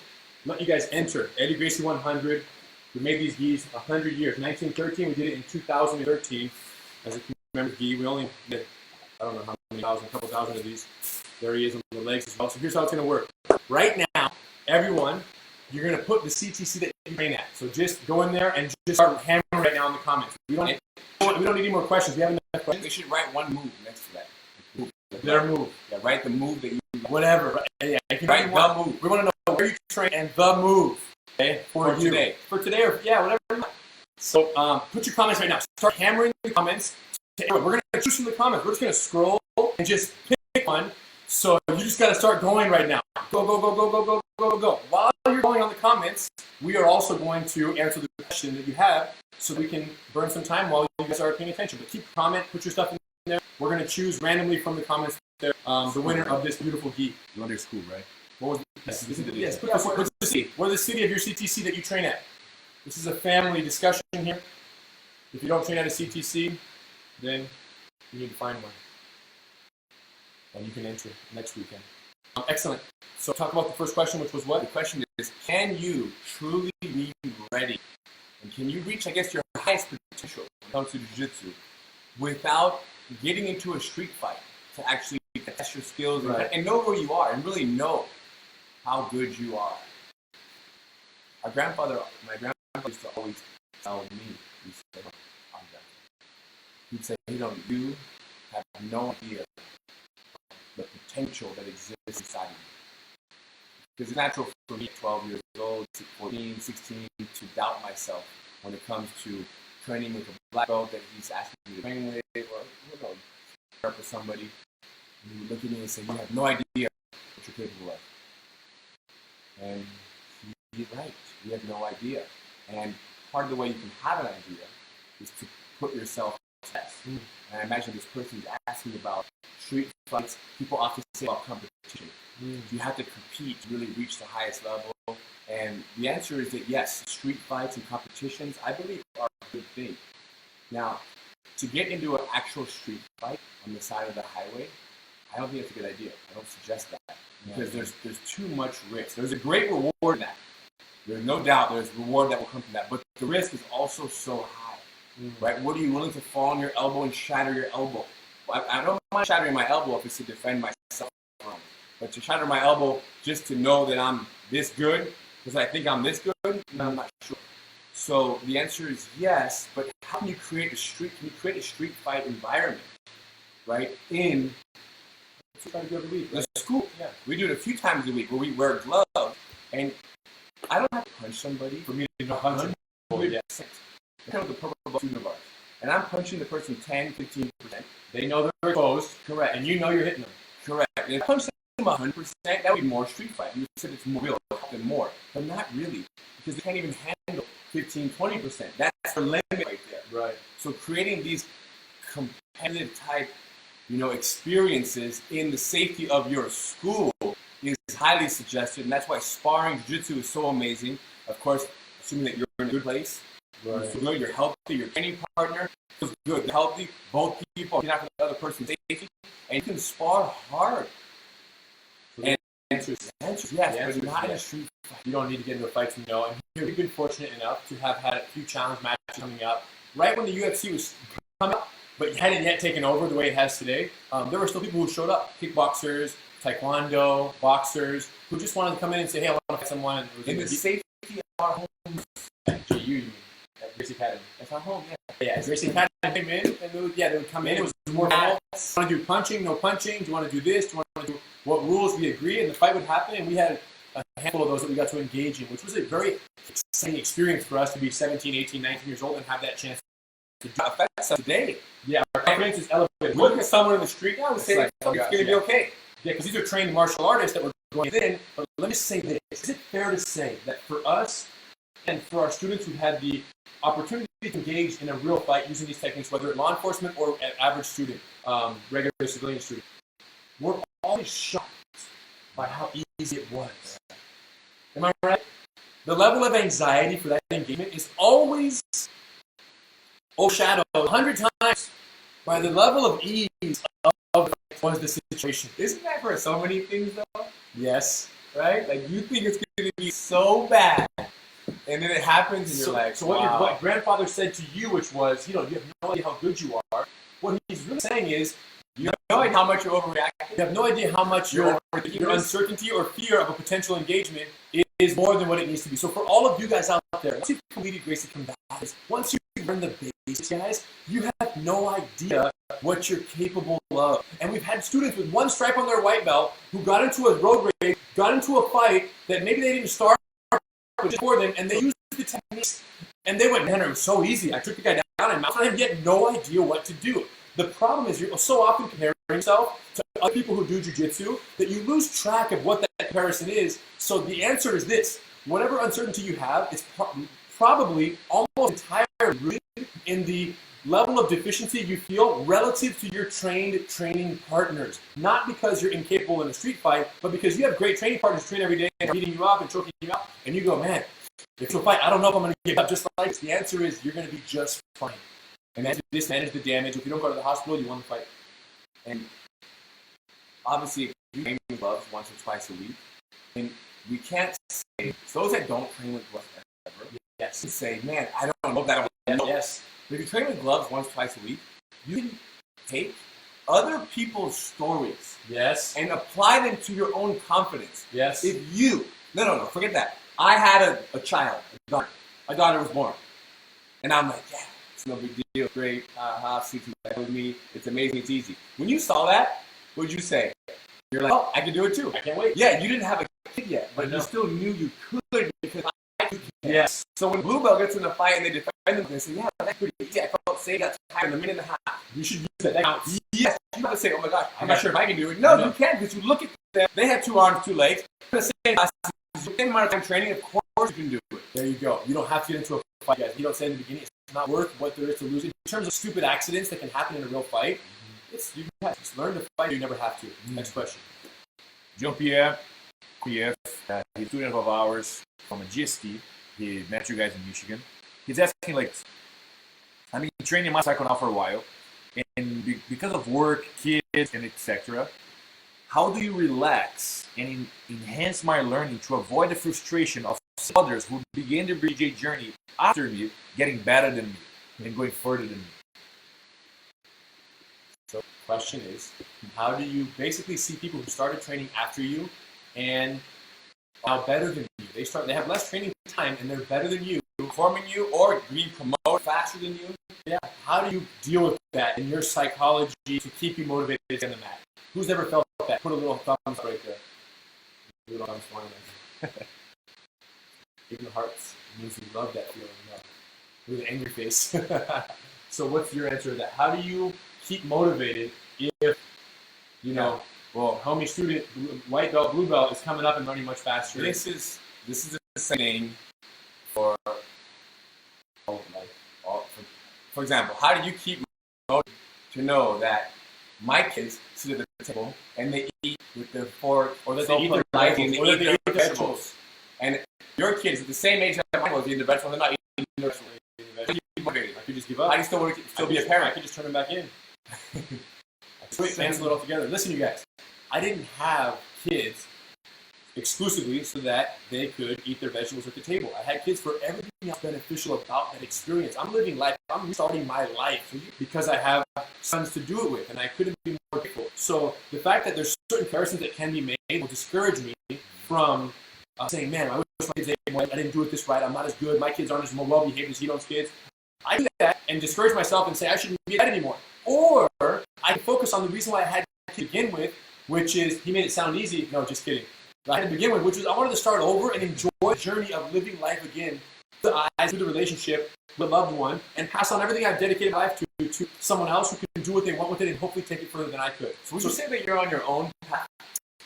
let you guys enter Eddie Gracie 100. We made these gis 100 years. 1913, we did it in 2013 as a commemorative gi. We only did, I don't know how many thousand, a couple thousand of these. There he is on the legs as well. So here's how it's going to work. Right now, everyone, you're going to put the CTC that you train at. So just go in there and just start hammering right now in the comments. We don't need any more questions. We have enough questions. They should write one move next to that. Their move. Yeah, write the move that you Whatever. Yeah, you can write the move. We want to know where you train and the move. Okay? For today. For today or whatever you want. So put your comments right now. Start hammering the comments. We're going to choose from the comments. We're just going to scroll and just pick one. So you just got to start going right now. Go, go, go, go, go, go, go, go, go. While you're going on the comments, we are also going to answer the question that you have so we can burn some time while you guys are paying attention. But keep comment, put your stuff in there. We're going to choose randomly from the comments there the winner of this beautiful gi. You went to school, right? What was yes, what's the city? What is the city of your CTC that you train at? This is a family discussion here. If you don't train at a CTC, then you need to find one. And you can enter next weekend. Excellent. So talk about the first question, which was what? The question is, can you truly be ready? And can you reach, I guess, your highest potential when it comes to jiu-jitsu without getting into a street fight to actually test your skills and know where you are and really know how good you are? My grandfather used to always tell me, he'd say, you have no idea the potential that exists inside of you. Because it's natural for me at 12 years old, 14, 16, to doubt myself when it comes to training with a black belt that he's asking me to train with, or start with somebody, and he would look at me and say, you have no idea what you're capable of. And he's right, you have no idea. And part of the way you can have an idea is to put yourself to test. And I imagine this person is asking about street fights. People often say about competition. You have to compete to really reach the highest level. And the answer is that yes, street fights and competitions, I believe, are a good thing. Now, to get into an actual street fight on the side of the highway, I don't think it's a good idea. I don't suggest that. Because there's too much risk. There's a great reward in that. There's no doubt there's reward that will come from that. But the risk is also so high. Right? What are you willing to fall on your elbow and shatter your elbow? I don't mind shattering my elbow if it's to defend myself. But to shatter my elbow just to know that I'm this good, because I think I'm this good, I'm not sure. So the answer is yes, but how can you create a street fight environment, right? In the school. Yeah. We do it a few times a week where we wear gloves, and I don't have to punch somebody for me to know punch them. Yes. Kind of the purple belt student of ours. And I'm punching the person 10, 15%. They know they're exposed. Correct. And you know you're hitting them. Correct. And if I punch them 100%, that would be more street fight. You said it's more real, than more. But not really. Because they can't even handle 15, 20%. That's the limit right there. Right. So creating these competitive type, experiences in the safety of your school is highly suggested, and that's why sparring jiu-jitsu is so amazing. Of course, assuming that you're in a good place, Right. you're healthy, your training partner feels good, you're healthy, both people can have the other person's safety, and you can spar hard. And Answers. yes, The answer but is not in a yes. street fight. You don't need to get into a fight to know. And here we've been fortunate enough to have had a few challenge matches coming up. Right when the UFC was coming up, but hadn't yet taken over the way it has today, there were still people who showed up. Kickboxers, taekwondo, boxers, who just wanted to come in and say, hey, I want to fight someone. In the safety of our home. You mean, at Gracie Academy. That's our home, yeah. Yeah, as Gracie Academy came in, and they would come in. It was more formal. Do you want to do punching? No punching. Do you want to do this? Do you want to do what rules we agree? And the fight would happen, and we had a handful of those that we got to engage in, which was a very exciting experience for us to be 17, 18, 19 years old and have that chance to do Affects us today. Yeah, our confidence is elevated. Look at someone in the street now and say, like, it's going to be okay. Yeah, because these are trained martial artists that were going in. But let me say this. Is it fair to say that for us and for our students who had the opportunity to engage in a real fight using these techniques, whether it's law enforcement or an average student, regular civilian student, we're always shocked by how easy it was. Am I right? The level of anxiety for that engagement is always overshadowed 100 times by the level of ease of was the situation. Isn't that for so many things, though? Yes. Right? Like, you think it's going to be so bad, and then it happens, and you're like, so wow. what grandfather said to you, which was, you have no idea how good you are. What he's really saying is, You have no idea how much you're overreacting. you have no idea how much your uncertainty or fear of a potential engagement is more than what it needs to be. So for all of you guys out there, once you've completed Gracie Combatives, once you learn the basics, guys, you have no idea what you're capable of. And we've had students with one stripe on their white belt who got into a road rage, got into a fight that maybe they didn't start before them, and they used the techniques, and they went, man, it was so easy. I took the guy down and mounted him, yet no idea what to do. The problem is you're so often comparing yourself to other people who do jiu-jitsu that you lose track of what that comparison is. So the answer is this. Whatever uncertainty you have, it's probably almost entirely rooted in the level of deficiency you feel relative to your trained training partners. Not because you're incapable in a street fight, but because you have great training partners who train every day and beating you up and choking you up, and you go, man, if it's a fight, I don't know if I'm going to give up just like this. The answer is you're going to be just fine. And manage the damage. If you don't go to the hospital, you won the fight. And obviously, if you train with gloves once or twice a week, and we can't say, those that don't train with gloves ever, Yes. say, man, I don't know if that will. Yes. But if you train with gloves once, twice a week, you can take other people's stories Yes. and apply them to your own confidence. Yes. If you, no, forget that. I had a child, a daughter. My daughter was born. And I'm like, yeah, it's no big deal, great, see with me, it's amazing, it's easy. When you saw that, what did you say? You're like, oh, I can do it too. I can't wait. Yeah, you didn't have a kid yet, but No. you still knew you could because I could. Yes. So when Blue Belt gets in a fight and they defend them, they say, yeah, that's pretty easy. I felt safe, got tired in a minute and a half. You should use that. That counts. Yes, you have to say, oh my gosh, I'm not sure if I can do it. No, No. you can't because you look at them, they have 2 arms, 2 legs, the same amount of time training, of course you can do it. There you go. You don't have to get into a fight, guys. You don't say in the beginning it's not worth what there is to lose. In terms of stupid accidents that can happen in a real fight, you just learn to fight. You never have to. Next question. Jean-Pierre, he's a student of ours from a GST. He met you guys in Michigan. He's asking, like, I've been training my cycle now for a while, and because of work, kids, and etc., how do you relax and enhance my learning to avoid the frustration of others who begin their BJ journey after me, getting better than me and going further than me? So the question is, how do you basically see people who started training after you and are better than you? They have less training time and they're better than you, Performing you or being promoted faster than you. Yeah. How do you deal with that in your psychology to keep you motivated to get on the mat? Who's ever felt that? Put a little thumbs right there. Little thumbs flying there. Give the hearts. It means you love that feeling. With an angry face. So what's your answer to that? How do you keep motivated if, well, homie student, white belt, blue belt is coming up and running much faster? This is the same for for example, how do you keep motivated to know that my kids sit at the table and they eat with their fork, Or that so they eat their politely, and vegetables. Or that they eat their vegetables. And your kids at the same age that mine was eating their vegetables, they're not eating their vegetables. I could just give up. How do you still be a I parent? could just turn them back in. Cancel it all together. Listen, you guys. I didn't have kids exclusively so that they could eat their vegetables at the table. I had kids for everything else beneficial about that experience. I'm living life. I'm restarting my life because I have sons to do it with, and I couldn't be more grateful. So the fact that there's certain comparisons that can be made will discourage me from saying, man, I wish my kids ate more. I didn't do it this right. I'm not as good. My kids aren't as well behaved as Hito's kids. I do that and discourage myself and say I shouldn't be that anymore. Or I can focus on the reason why I had to begin with, which is, he made it sound easy. No, just kidding. I had to begin with, which was I wanted to start over and enjoy the journey of living life again through the eyes, through the relationship with a loved one, and pass on everything I've dedicated my life to someone else who can do what they want with it and hopefully take it further than I could. So would you say that you're on your own path?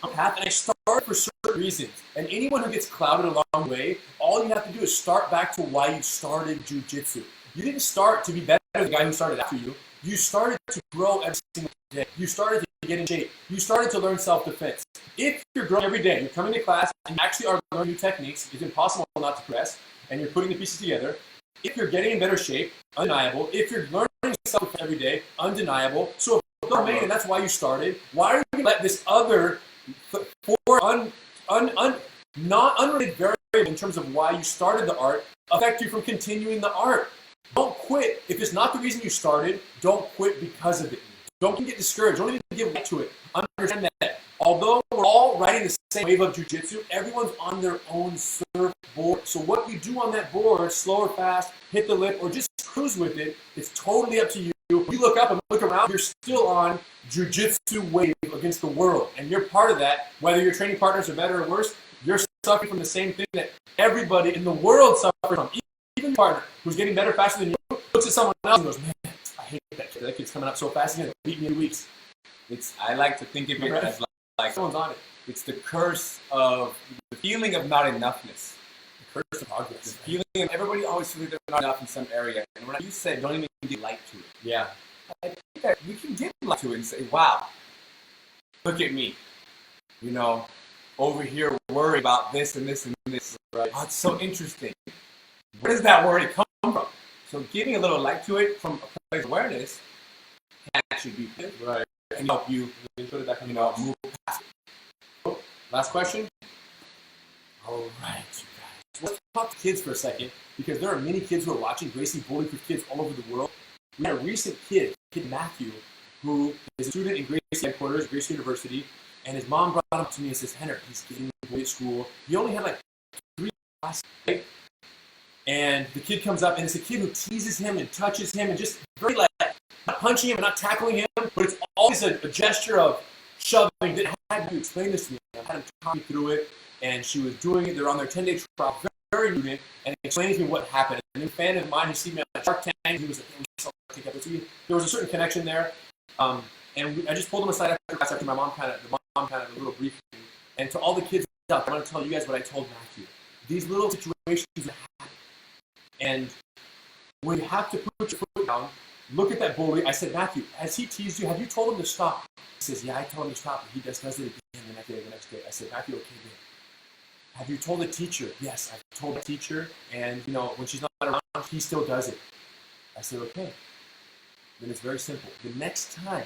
And I started for certain reasons. And anyone who gets clouded along the way, all you have to do is start back to why you started jiu-jitsu. You didn't start to be better than the guy who started after you. You started to grow every single day. You started to get in shape. You started to learn self-defense. If you're growing every day, you're coming to class and you actually are learning new techniques, it's impossible not to progress, and you're putting the pieces together. If you're getting in better shape, undeniable. If you're learning self-defense every day, undeniable. So if you're made and that's why you started, why are you going to let this other not unrelated variable in terms of why you started the art affect you from continuing the art? Don't quit. If it's not the reason you started, don't quit because of it. Don't get discouraged. Don't even give way to it. Understand that although we're all riding the same wave of jiu-jitsu, everyone's on their own surfboard. So what you do on that board, slow or fast, hit the lip, or just cruise with it, it's totally up to you. You look up and look around, you're still on jiu-jitsu wave against the world. And you're part of that. Whether your training partners are better or worse, you're suffering from the same thing that everybody in the world suffers from. Even your partner who's getting better faster than you looks at someone else and goes, man, I hate that kid. That kid's coming up so fast, he's going to beat me in weeks. I like to think of it as like someone's on it. it's the curse of the feeling of not enoughness. The curse of progress. The feeling of everybody always feels like they're not enough in some area. And when you said don't even give light to it, Yeah. I think that we can give light to it and say, wow, look at me. You know, over here worry about this and this and this. Right. Oh, it's so interesting. Where does that worry come from? So giving a little light to it from a place of awareness can actually be good. Right. And help you, move past it. Last question? All right, you guys. Let's talk to kids for a second, because there are many kids who are watching Gracie bully for kids all over the world. We had a recent kid Matthew, who is a student in Gracie headquarters, Gracie University, and his mom brought him to me and says, Henner, he's getting bullied at school. He only had like 3 classes, right? And the kid comes up, and it's a kid who teases him and touches him and just very like not punching him and not tackling him, but it's always a gesture of shoving. I had to explain this to me. I had him talk me through it, and she was doing it. They're on their 10-day trial, very new, and explaining to me what happened. And a fan of mine who seen me on Shark Tank, he was like, there was a certain connection there. I just pulled him aside after class after the mom kind of a little briefing. And to all the kids out there, I want to tell you guys what I told Matthew. These little situations happen. And when you have to put your foot down, look at that bully. I said, Matthew, has he teased you? Have you told him to stop? He says, yeah, I told him to stop, but he does it again the next day. I said, Matthew, okay, good. Have you told the teacher? Yes, I've told the teacher, and when she's not around, he still does it. I said, okay. Then it's very simple. The next time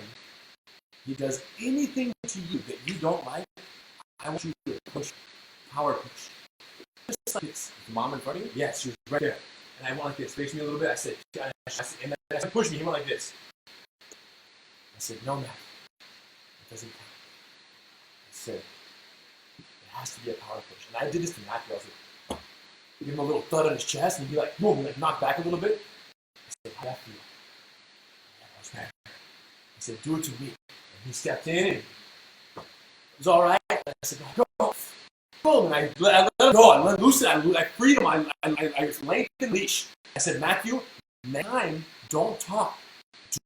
he does anything to you that you don't like, I want you to push, power push. Just like this. Is the mom in front of you? Yes, she's right there. And I went like this. Face me a little bit. I said, and I said, push me. He went like this. I said, no, Matt. It doesn't count. I said, it has to be a power push. And I did this to Matthew. I was like, give him a little thud on his chest, and he'd be like, boom, and like knock back a little bit. I said, how do you feel? I said, do it to me. And he stepped in, and it was all right. I said, go. Boom, and I let him go. I let him loose it. I freed him. I lengthened the leash. I said, Matthew, next time, don't talk.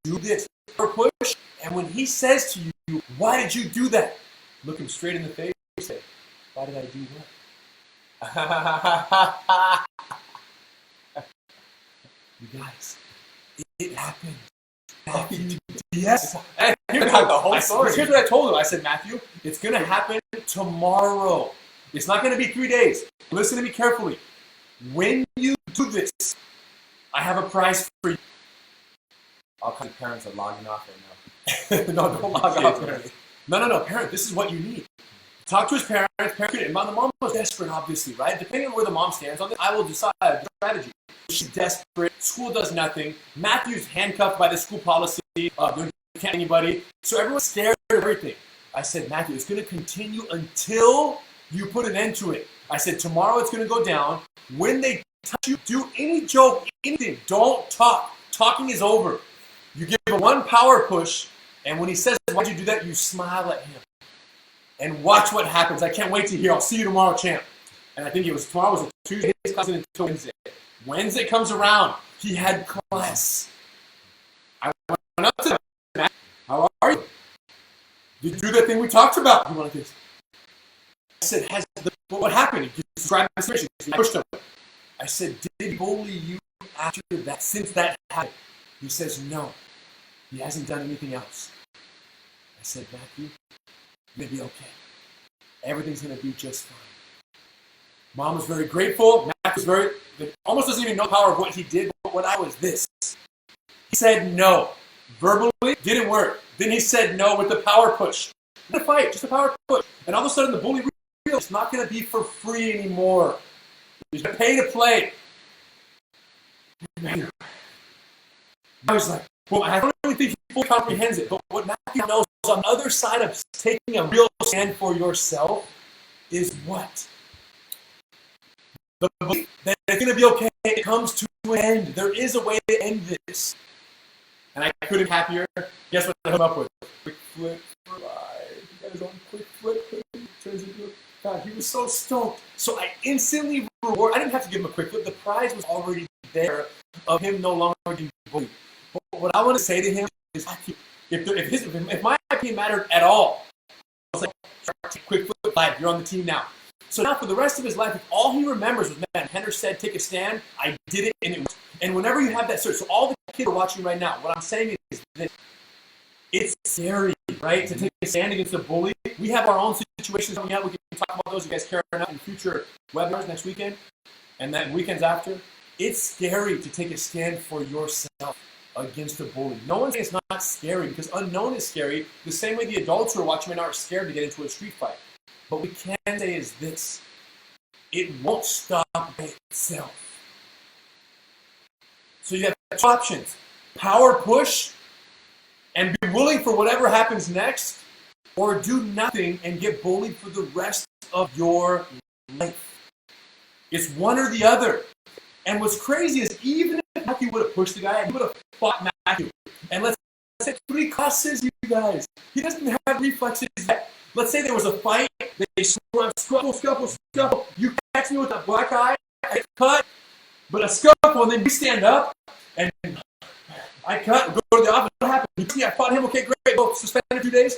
Do this. Or push. And when he says to you, why did you do that? Look him straight in the face and say, why did I do what? You guys, it happened. Yes. And here's got the whole story. Here's what I told him. I said, Matthew, it's going to happen tomorrow. It's not going to be 3 days. Listen to me carefully. When you do this, I have a prize for you. All kinds of parents are logging off right now. No, don't log off. No, parent, this is what you need. Talk to his parents. And the mom was desperate, obviously, right? Depending on where the mom stands on this, I will decide the strategy. She's desperate. School does nothing. Matthew's handcuffed by the school policy. You can't anybody. So everyone's scared of everything. I said, Matthew, it's going to continue until you put an end to it. I said, tomorrow it's going to go down. When they touch you, do any joke, anything. Don't talk. Talking is over. You give him one power push, and when he says, why'd you do that? You smile at him. And watch what happens. I can't wait to hear. I'll see you tomorrow, champ. And I think tomorrow was a Tuesday. His class until Wednesday. Wednesday comes around. He had class. I went up to him. Matt, how are you? Did you do that thing we talked about? He went like this. I said, what happened? He described the situation. I pushed him. I said, did he bully you after that, since that happened? He says, no. He hasn't done anything else. I said, Matthew, you're going to be okay. Everything's going to be just fine. Mom was very grateful. Matt was almost doesn't even know the power of what he did, but what I was this. He said no. Verbally, didn't work. Then he said no with the power push. Not a fight, just a power push. And all of a sudden the bully realized it's not going to be for free anymore. He's going to pay to play. I was like, well, I don't really think he fully comprehends it, but what Matthew knows on the other side of taking a real stand for yourself is what? The belief that it's going to be okay, it comes to an end. There is a way to end this. And I couldn't be happier. Guess what I came up with? Quick flip for life. You guys on quick flip. Turns into God, he was so stoked. So I instantly reward. I didn't have to give him a quick flip. The prize was already there of him no longer being bullied. But what I want to say to him is, if my opinion mattered at all, I was like, quick flip live. You're on the team now. So now for the rest of his life, if all he remembers was, man, Henner said, take a stand, I did it, and it was. And whenever you have that search, so all the kids are watching right now, what I'm saying is this. It's scary, right, to take a stand against a bully. We have our own situations coming out. We can talk about those. You guys carry out in future webinars next weekend and then weekends after. It's scary to take a stand for yourself against a bully. No one's saying it's not scary because unknown is scary. The same way the adults who are watching right now are scared to get into a street fight. But we can say is this. It won't stop by itself. So you have two options. Power push and be willing for whatever happens next, or do nothing and get bullied for the rest of your life. It's one or the other. And what's crazy is even if Matthew would have pushed the guy, he would have fought Matthew. And let's say 3 classes, you guys. He doesn't have reflexes yet. Let's say there was a fight, they scuffle. You catch me with a black eye, I cut, but a scuffle, and then we stand up, and I cut, go to the office, what happened? You see, I fought him, okay, great, go, suspended 2 days.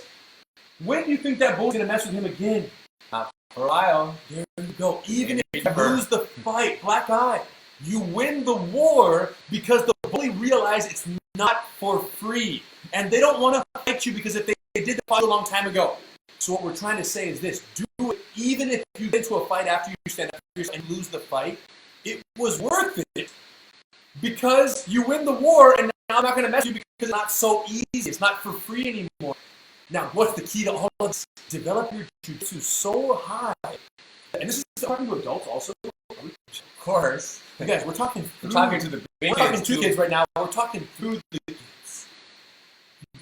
When do you think that bully's going to mess with him again? For a while. There you go. Even if you lose the fight, black eye, you win the war because the bully realized it's not for free. And they don't want to fight you because if they did the fight a long time ago. So what we're trying to say is this. Do it even if you get into a fight after you stand up and lose the fight. It was worth it because you win the war and now I'm not going to mess with you because it's not so easy. It's not for free anymore. Now, what's the key to all of this? Develop your jiu-jitsu so high. And this is talking to adults also. Of course. You guys, we're talking to the big kids. We're talking to kids right now. We're talking through the kids.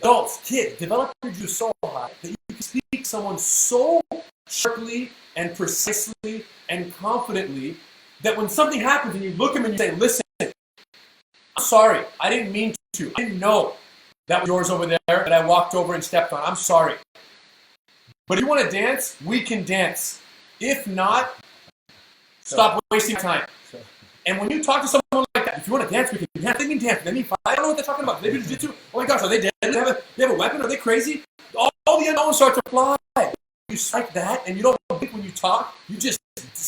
Adults, kids, develop your jiu-jitsu so high that you can speak to someone so sharply and precisely and confidently that when something happens and you look at them and you say, listen, I'm sorry. I didn't mean to. I didn't know that was yours over there that I walked over and stepped on. I'm sorry. But if you want to dance, we can dance. If not, stop wasting time. And when you talk to someone like that, if you want to dance, we can dance. They can dance. They mean fight. I don't know what they're talking about. They do jiu-jitsu. Oh my gosh, are they dead? They have a weapon? Are they crazy? All the unknowns start to fly. You strike that, and you don't think when you talk. You just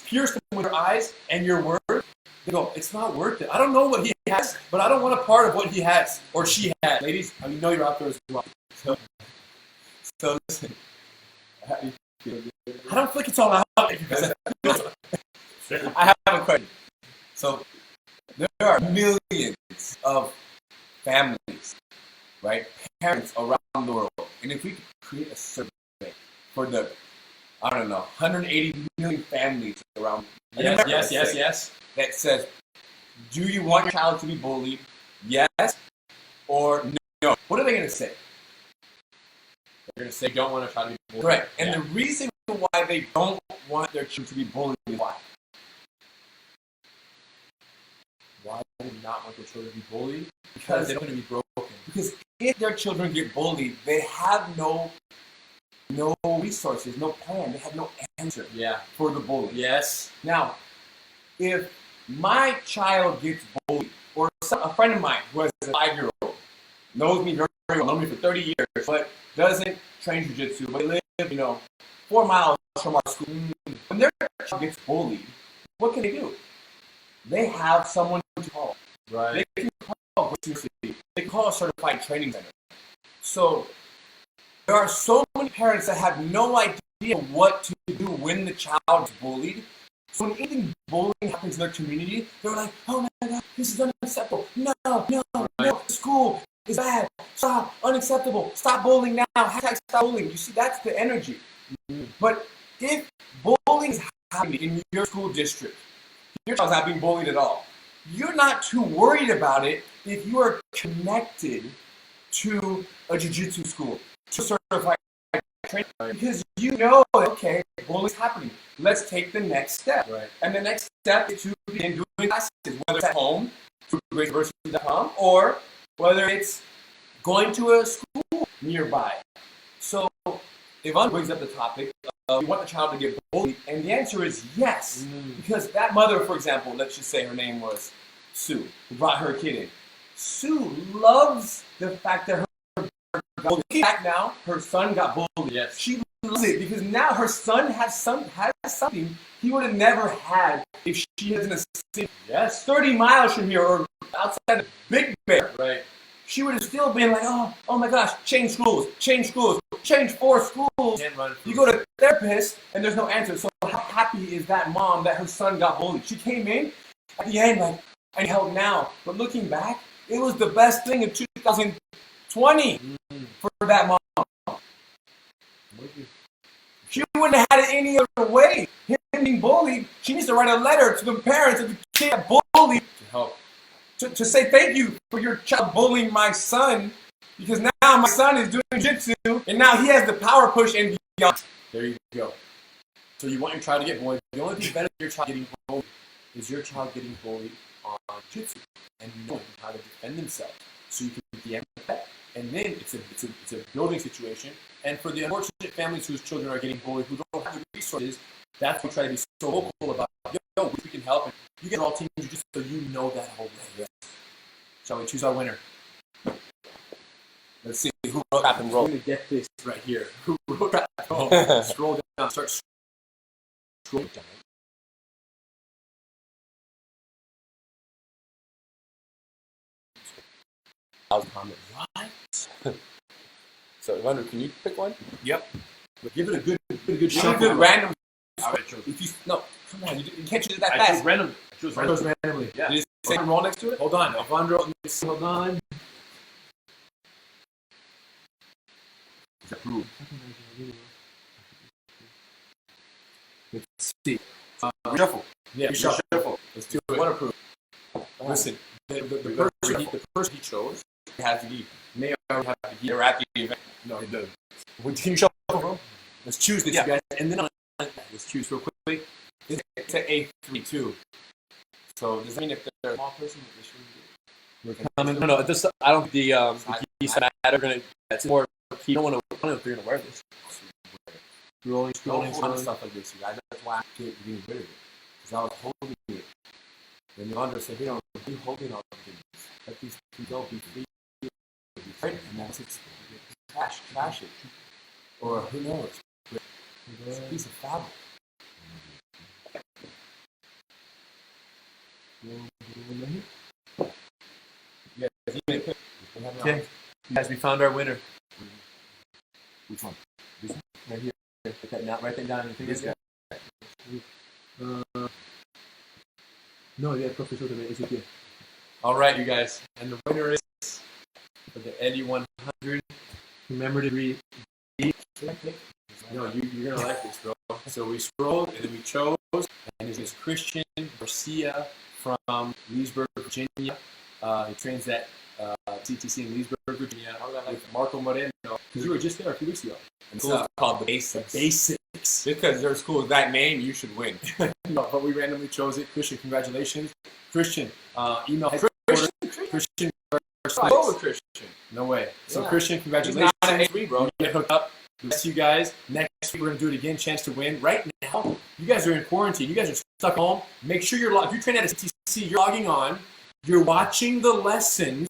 pierce them with your eyes and your words. They go, it's not worth it. I don't know what he has, but I don't want a part of what he has or she has. Ladies, I know you're out there as well. So, So listen, I don't think it's all out because I have a question. So there are millions of families, right? Parents around the world. And if we could create a survey for the, I don't know, 180 million families around Yes. that says, do you want your child to be bullied? Yes or no? What are they going to say? They're going to say don't want to try to be bullied. Correct. And the reason why they don't want their children to be bullied is why? Why do they not want their children to be bullied? Because they don't want to be broken. Because if their children get bullied, they have no resources, no plan. They have no answer for the bully. Yes. Now, if my child gets bullied, or a friend of mine who has a 5-year-old, knows me very well, known me for 30 years, but doesn't train jiu-jitsu, but they live, 4 miles from our school. When their child gets bullied, what can they do? They have someone to call. Right. They can call Gracie. They can call a certified training center. So there are so many parents that have no idea what to do when the child is bullied. So when anything bullying happens in their community, they're like, oh my God, this is unacceptable. No, school is bad. Stop, unacceptable. Stop bullying now. Hashtag stop bullying. You see, that's the energy. But if bullying is happening in your school district, your child's not being bullied at all, you're not too worried about it if you are connected to a jiu-jitsu school, to certified training, because you know, okay, bullying's happening. Let's take the next step. Right. And the next step is to begin doing classes, whether it's at home, through graceuniversity.com, or whether it's going to a school nearby. So Yvonne brings up the topic of you want the child to get bullied, and the answer is yes. Because that mother, for example, let's just say her name was Sue, who brought her kid in. Sue loves the fact that looking back now, her son got bullied. Yes. She loves it because now her son has something he would have never had if she was in a city 30 miles from here or outside of Big Bear. Right. She would have still been like, oh my gosh, change 4 schools. You go to therapist and there's no answer. So how happy is that mom that her son got bullied? She came in at the end like, I need help now. But looking back, it was the best thing in 2020 for that mom. She wouldn't have had it any other way. Him being bullied, she needs to write a letter to the parents of the kid that bullied To help. to say thank you for your child bullying my son, because now my son is doing jiu-jitsu and now he has the power push and beyond. There you go. So you want your child to get bullied. The only thing better than your child getting bullied is your child getting bullied on jiu-jitsu and knowing how to defend themselves. So you can DM that, and then it's a building situation. And for the unfortunate families whose children are getting bullied, who don't have the resources, that's what we try to be so vocal about. Yo, we can help. And you guys are all team jiu-jitsu, so you know that whole way. Shall we choose our winner? Let's see who wrote rap and roll. I'm gonna get this. Right here. Who wrote rap and roll? Scroll down. Start scrolling down. Comment. What? So, Rener, can you pick one? Yep. But give it a good Good shot. Good random. I chose. If you no, come on, you can't choose it that I chose fast. randomly. I chose randomly. Yeah. Did it say roll next to it? Hold on. Alvandro, hold on. It's approved. Let's see. Shuffle. Yeah, shuffle. Let's do it. One approved. Listen, The person he chose has to be may already have to be there at the event. no, he doesn't. Can you shuffle, bro? Let's choose this, you guys. And then let's choose real quickly. It's an A3 too. So does that mean if they're a small person, they shouldn't do it? No. This, I don't think the keys are gonna. It's more. You don't want to. I don't know if you're gonna wear this. Don't Scrolling. hold stuff like this, you guys. That's why I can't get rid of it. Because I was holding it. Then the under said, be holding all the things. Let these things go, be free. And that's it. Trash it. Or who knows? It's a piece of fabric. Yeah, Okay, guys, we found our winner. Which one? Right here. Put that down, write that down in your fingers. This No, yeah, professional is here. All right, you guys, and the winner is for the Eddie 100 commemorative. No, you're gonna like this, bro. So we scrolled and then we chose, and this is Christian Garcia from Leesburg, Virginia. He trains at CTC in Leesburg, Virginia. With Marco Moreno, because you were just there a few weeks ago. And school is called the Basics. Basics. Just because there's school with that name, you should win. No, but we randomly chose it. Christian, congratulations. Christian, email Christian. Go with Christian. No way. So Yeah. Christian, He's congratulations. not an A3, bro. You get hooked up. The rest of you guys, next week we're gonna do it again. Chance to win. Right now, you guys are in quarantine. You guys are stuck home. Make sure you're if you train at a CTC, you're logging on. You're watching the lessons.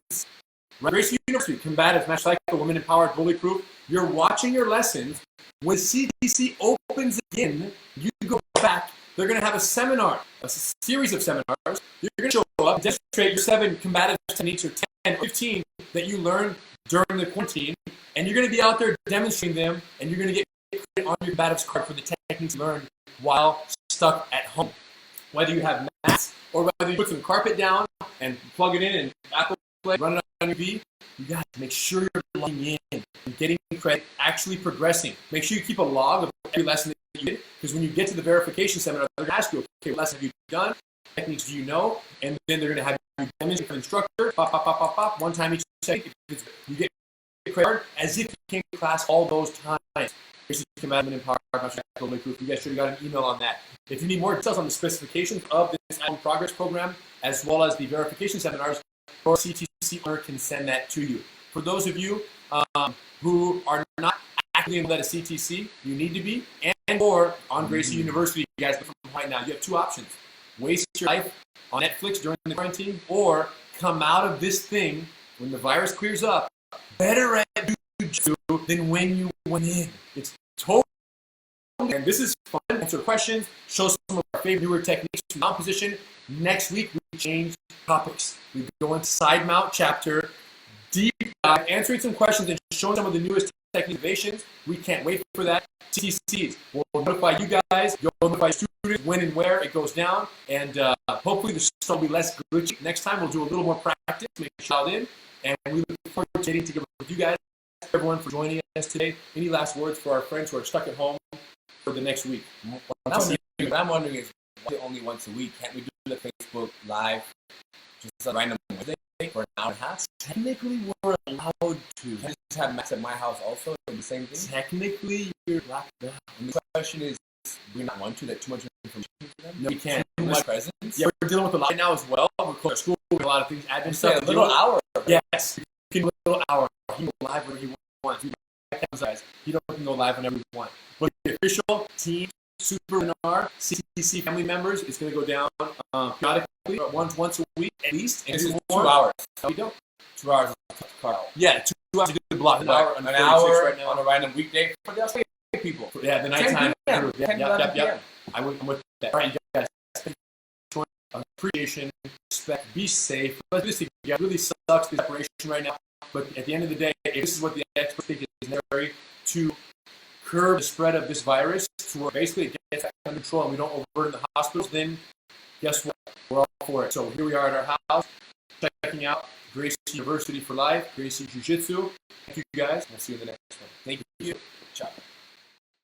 Right? Gracie University, combative, match cycle, women empowered, bully proof. You're watching your lessons. When CTC opens again, you go back. They're going to have a seminar, a series of seminars. You're going to show up, demonstrate your 7 combative techniques or 10 or 15 that you learned during the quarantine, and you're going to be out there demonstrating them, and you're going to get credit on your combatives card for the techniques you learned while stuck at home. Whether you have mats or whether you put some carpet down and plug it in and Apple Play, run it on your V, you got to make sure you're logging in and getting credit, actually progressing. Make sure you keep a log of every lesson that you did, because when you get to the verification seminar, they're going to ask you, okay, what lesson have you done? What techniques do you know? And then they're going to have you demonstrate for the instructor, pop, pop, pop, pop, pop, one time each second. You get credit as if you came to class all those times. Commandment and power. You guys should have got an email on that. If you need more details on the specifications of this Album Progress program, as well as the verification seminars, your CTC owner can send that to you. For those of you who are not actively involved at a CTC, you need to be, and or on Gracie University, you guys from right now, you have 2 options. Waste your life on Netflix during the quarantine, or come out of this thing when the virus clears up, better at jiu-jitsu than when you went in. It's totally, and this is fun. Answer questions, show some of our favorite newer techniques from mount position. Next week, we change topics. We go into side mount chapter, deep dive, answering some questions and showing some of the newest technique innovations. We can't wait for that. TCCs will notify you guys. You'll notify students when and where it goes down. And hopefully the show will be less glitchy. Next time, we'll do a little more practice, make sure out in. And we look forward to getting together with you guys. Everyone for joining us today. Any last words for our friends who are stuck at home for the next week? What I'm wondering is, why only once a week? Can't we do the Facebook Live just a random Wednesday for an hour and a half? Technically, we're allowed to. Can I just have Max at my house also do the same thing? Technically, you're locked down. And the question is, do we not want to? That too much information for them? No, we can't. Too much presence? Yeah, we're dealing with a lot now as well. We're closing our school with a lot of things. Admin Say stuff. a little hour. Yes. You can do a little hour. You can go live whenever you want. You don't go live whenever you want. But the official team, Super Rener, CTC family members, is going to go down periodically, once a week at least. And This is do 2 more. hours. No, we don't. 2 hours of Carl. Yeah, 2 hours to do the block. An hour right now. on a random weekday for the Australian people. Yeah, the nighttime. 10 p.m. 10, 11 p.m. I'm with that. All right, you guys. Appreciation, respect, be safe. Let's do this together. It really sucks, the separation right now. But at the end of the day, if this is what the experts think is necessary to curb the spread of this virus, to where basically it gets under control and we don't overburden the hospitals, then guess what? We're all for it. So here we are at our house, checking out Gracie University for Life, Gracie Jiu-Jitsu. Thank you guys. We'll see you in the next one. Thank you. Ciao.